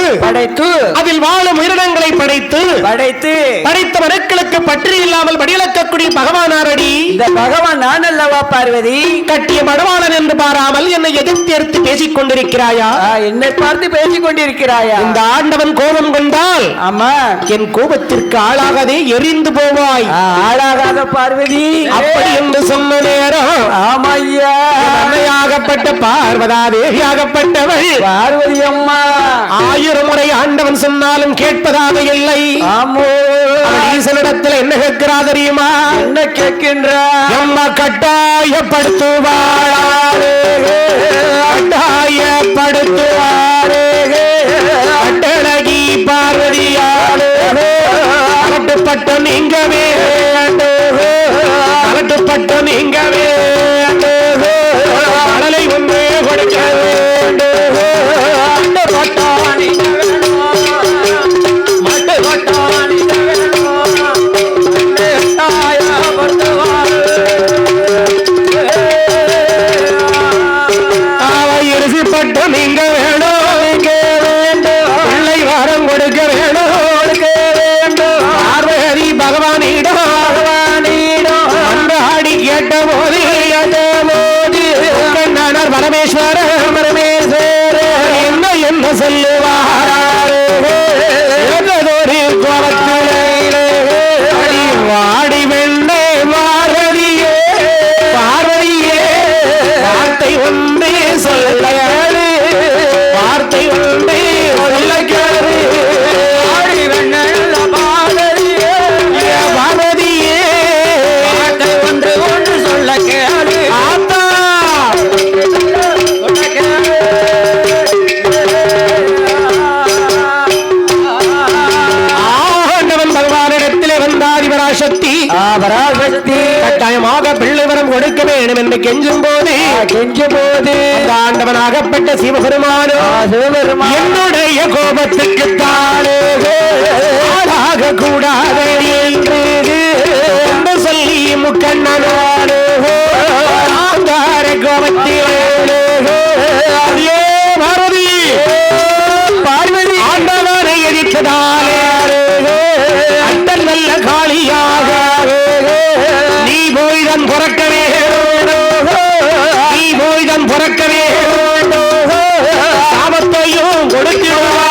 S1: அதில் வாழும் உயிரினங்களை படைத்து படைத்த மனுக்களுக்கு பற்றி இல்லாமல் படியிழக்கக்கூடிய பகவானாரடி.
S2: இந்த பகவான் நான் அல்லவா பார்வதி?
S1: கட்டிய மடவாளன் என்று பாராமல் என்னை எதிர்த்து பேசிக் கொண்டிருக்கிறாயா?
S2: என்னை பார்த்து பேசிக் கொண்டிருக்கிறாயா?
S1: இந்த ஆண்டவன் கோபம் கொண்டால்
S2: ஆமா,
S1: என் கோபத்திற்கு ஆளாகதே எரிந்து போவாய்.
S2: ஆளாகாத பார்வதி
S1: அப்படி என்று சொன்ன நேரம்,
S2: ஆமையா,
S1: அன்னையாகப்பட்ட பார்வதா தேவியாகப்பட்டவள்
S2: பார்வதி அம்மா
S1: 1000 முறை ஆண்டவன் சொன்னாலும் கேட்பதாக இல்லை.
S2: ஆமோ,
S1: ஈசனிடத்தில் என்ன கேட்கிறா தெரியுமா?
S2: என்ன கேட்கின்றா?
S1: அம்மா கட்டாயப்படுத்துவாரே, கட்டாயப்படுத்துவாரே, கட்டழகி பார்வதியாரே, கலட்டுப்பட்ட நீங்கவே, கலட்டுப்பட்ட நீங்கவே, கடலை ஒன்று கொடுக்க வேண்டும். நீங்க வேணும், நீங்க வேண்டும், பிள்ளை வரம் கொடுக்க வேணும், கொடுக்க வேண்டும். பார்வதி பகவானிடம் அன்றாடி கேட்ட போது கண்ணனர் பரமேஸ்வரர் என்ன என்ன சொல்லுவார்? ஏதொரு கோலத்திலே வாடி வெண்ணே பார்வதியே, பார்வதியே, வார்த்தை ஒன்றே சொல்ல, வார்த்தை ஒன்றே சொல்ல கேளு. வாடி வெண்ணே பார்வதியே, பார்வதியே, வார்த்தை ஒன்று சொல்ல கேளு. ஆத்தா பராசக்தி கட்டாயமாக பிள்ளை வரம் கொடுக்க வேண்டும் என்று கெஞ்சும் போது ஆண்டவனாகப்பட்ட சிவபெருமானோ என்னுடைய கோபத்துக்கு தானே கூடாது என்று சொல்லி முக்கண்ணனோடு கோபத்திலே பார்வதி பார்வதி ஆண்டவனை எதிர்த்ததாலே அத்தன் நல்ல காளியாக நீ போய்தான் பிறக்கவே, நீ போய்தான் பிறக்கவே, சாபத்தையும் கொடுத்திடுவார்.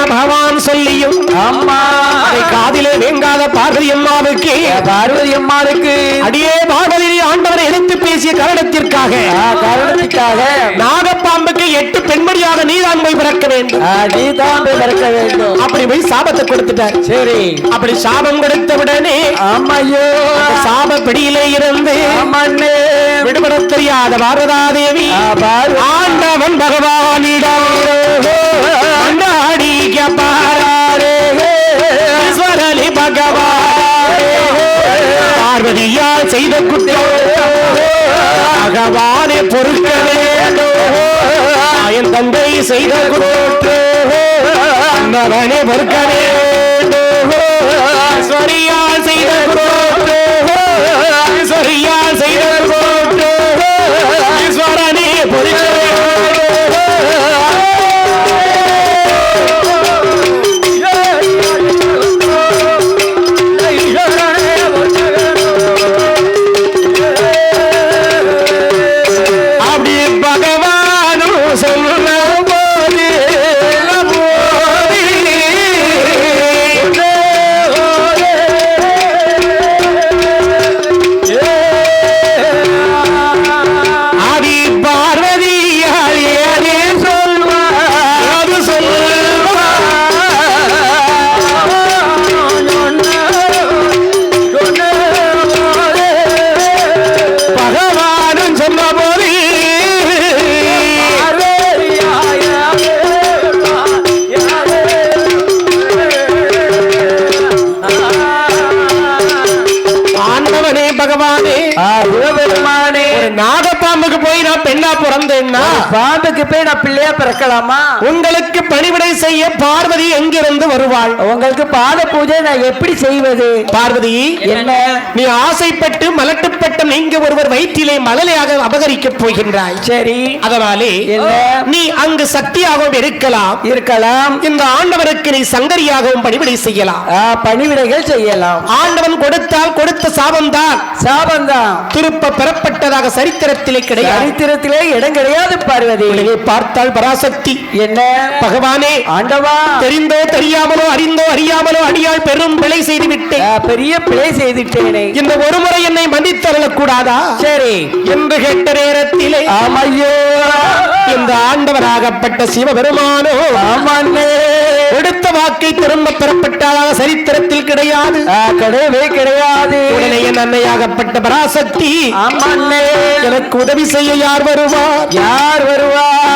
S1: பகவான் சொல்லியும் அம்மா காதிலே வேங்காத பார்வதி அம்மாவுக்கு அடியே பார்வதி ஆண்டவரை எதிர்த்து பேசிய காரணத்திற்காக நாகப்பாம்புக்கு 8 பெண்மணியாக நீதான் போய் பிறக்க வேண்டும், நீதான் போய் பிறக்க வேண்டும். அப்படி போய் சாபத்தை கொடுத்துட்டார். சரி, அப்படி சாபம் கொடுத்தவுடனே அம்மையோ சாப பிடியிலே இருந்து விடுபட தெரியாத பார்வதாதேவி ஆண்டவன் பகவானிடம் ஈஸ்வரலி பகவானே, பார்வதியால் செய்த குற்றம் பகவானே பொறுக்க வேண்டும். என் தந்தை செய்த குற்றம் அவனே பொறுக்க வேண்டும். ஈஸ்வரியால் செய்த குற்றம், ஈஸ்வரியால் செய்த குற்றம் ஈஸ்வரனே பொறுக்க பெண்ணா பிறந்தேன்னா
S2: பாம்புக்கு போய் நான் பிள்ளையா பிறக்கலாமா?
S1: உங்களுக்கு பணிவிடை செய்ய பார்வதி எங்கிருந்து வருவாள்?
S2: உங்களுக்கு பாத பூஜை நான் எப்படி செய்வது?
S1: பார்வதி,
S2: என்ன?
S1: நீ ஆசைப்பட்டு மலட்டுப்பட்ட நீங்க ஒருவர் வயிற்றிலே மழலையாக அபகரிக்க போகின்றாய்.
S2: சரி,
S1: அதனாலே
S2: என்ன?
S1: நீ அங்கு சக்தியாகவும்
S2: இருக்கலாம்.
S1: இந்த ஆண்டவருக்கு நீ சங்கரியாகவும் பணிவிடை செய்யலாம்.
S2: பணிவிடைகள் செய்யலாம்.
S1: ஆண்டவன் கொடுத்தால் கொடுத்த சாபம்தான் திருப்ப பெறப்பட்டதாக சரித்திரத்திலே கிடையாது.
S2: சரித்திரத்திலே இடம் கிடையாது பார்வதி.
S1: பார்த்தால் பராசக்தி,
S2: என்ன?
S1: பகவானே,
S2: ஆண்டவா,
S1: தெரிந்தோ தெரியாமலோ அறிந்தோ அறியாமலோ அடியால் பெரும் பிழை செய்து விட்டேன்.
S2: பெரிய பிழை செய்துட்டேனே.
S1: இந்த ஒரு முறை என்னை மன்னித்தருளக் கூடாதா?
S2: சரி
S1: என்று கேட்ட நேரத்திலே
S2: ஆமையோ
S1: இந்த ஆண்டவராகப்பட்ட சிவபெருமானோ கொடுத்த வாக்கை திரும்ப பெறப்பட்டதாக சரித்திரத்தில் கிடையாது.
S2: கிடையவே கிடையாது.
S1: உடனே என் அன்னையாகப்பட்ட பராசக்தி, எனக்கு உதவி செய்ய யார் வருவார்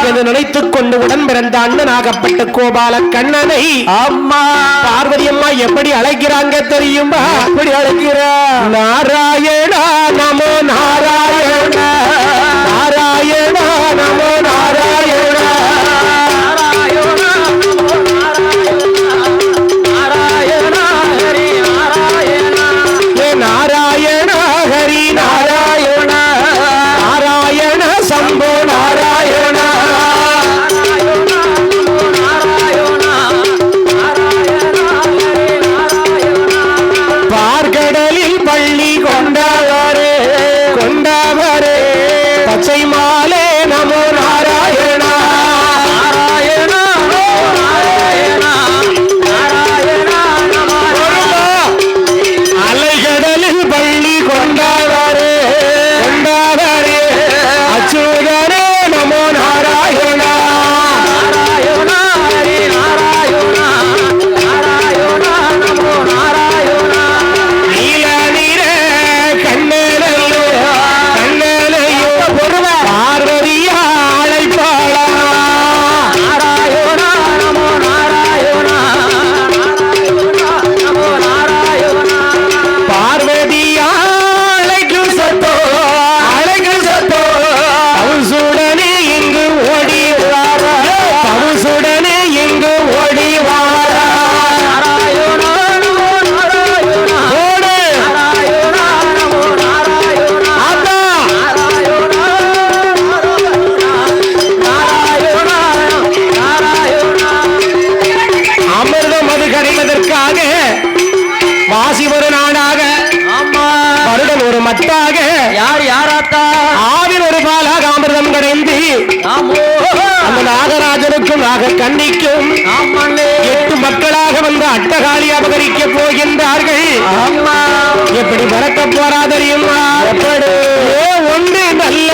S1: என்று நினைத்துக் கொண்டு உடன் பிறந்த அண்ணனாகப்பட்ட கோபால கண்ணனை அம்மா பார்வதி அம்மா எப்படி அழைக்கிறாங்க தெரியுமா? எப்படி அழைக்கிறா? நாராயணா நமோ நாராயணா, நாராயணா நமோ நாராயணா, நாராயண ஹரி நாராயண, நாராயண சம்போ நாராயண, பார்கடலில் பள்ளி கொண்டவரே பச்சை மாலே நமோ நாராயண, அலைகடலில் பள்ளி கொண்டவரே அச்சுதனே நமோ நாராயண, நீல நீர கண்ணனையோ பார்வதியா அழைப்பாளா, பார்வதியா அழைக்கும் சத்தோ பவுசுடனே இங்கு ஓடி வாரா, பவுசுடனே இங்கு ஓடி வாரா, ஓடு அதான் அமிர்தம் அது கிடைப்பதற்காக வாசி ஒரு நாடாக வருடம் ஒரு மட்டாக
S2: யாராத்தா
S1: ஆவின் ஒரு பாலாக அமிர்தம் கிடைந்து அந்த நாகராஜனுக்கும் நாக கண்ணிக்கும் 8 மக்களாக வந்து அட்டகாளி அபகரிக்க போகின்றார்கள். எப்படி பறக்க போறா தெரியுமா? எப்படி ஒன்று நல்ல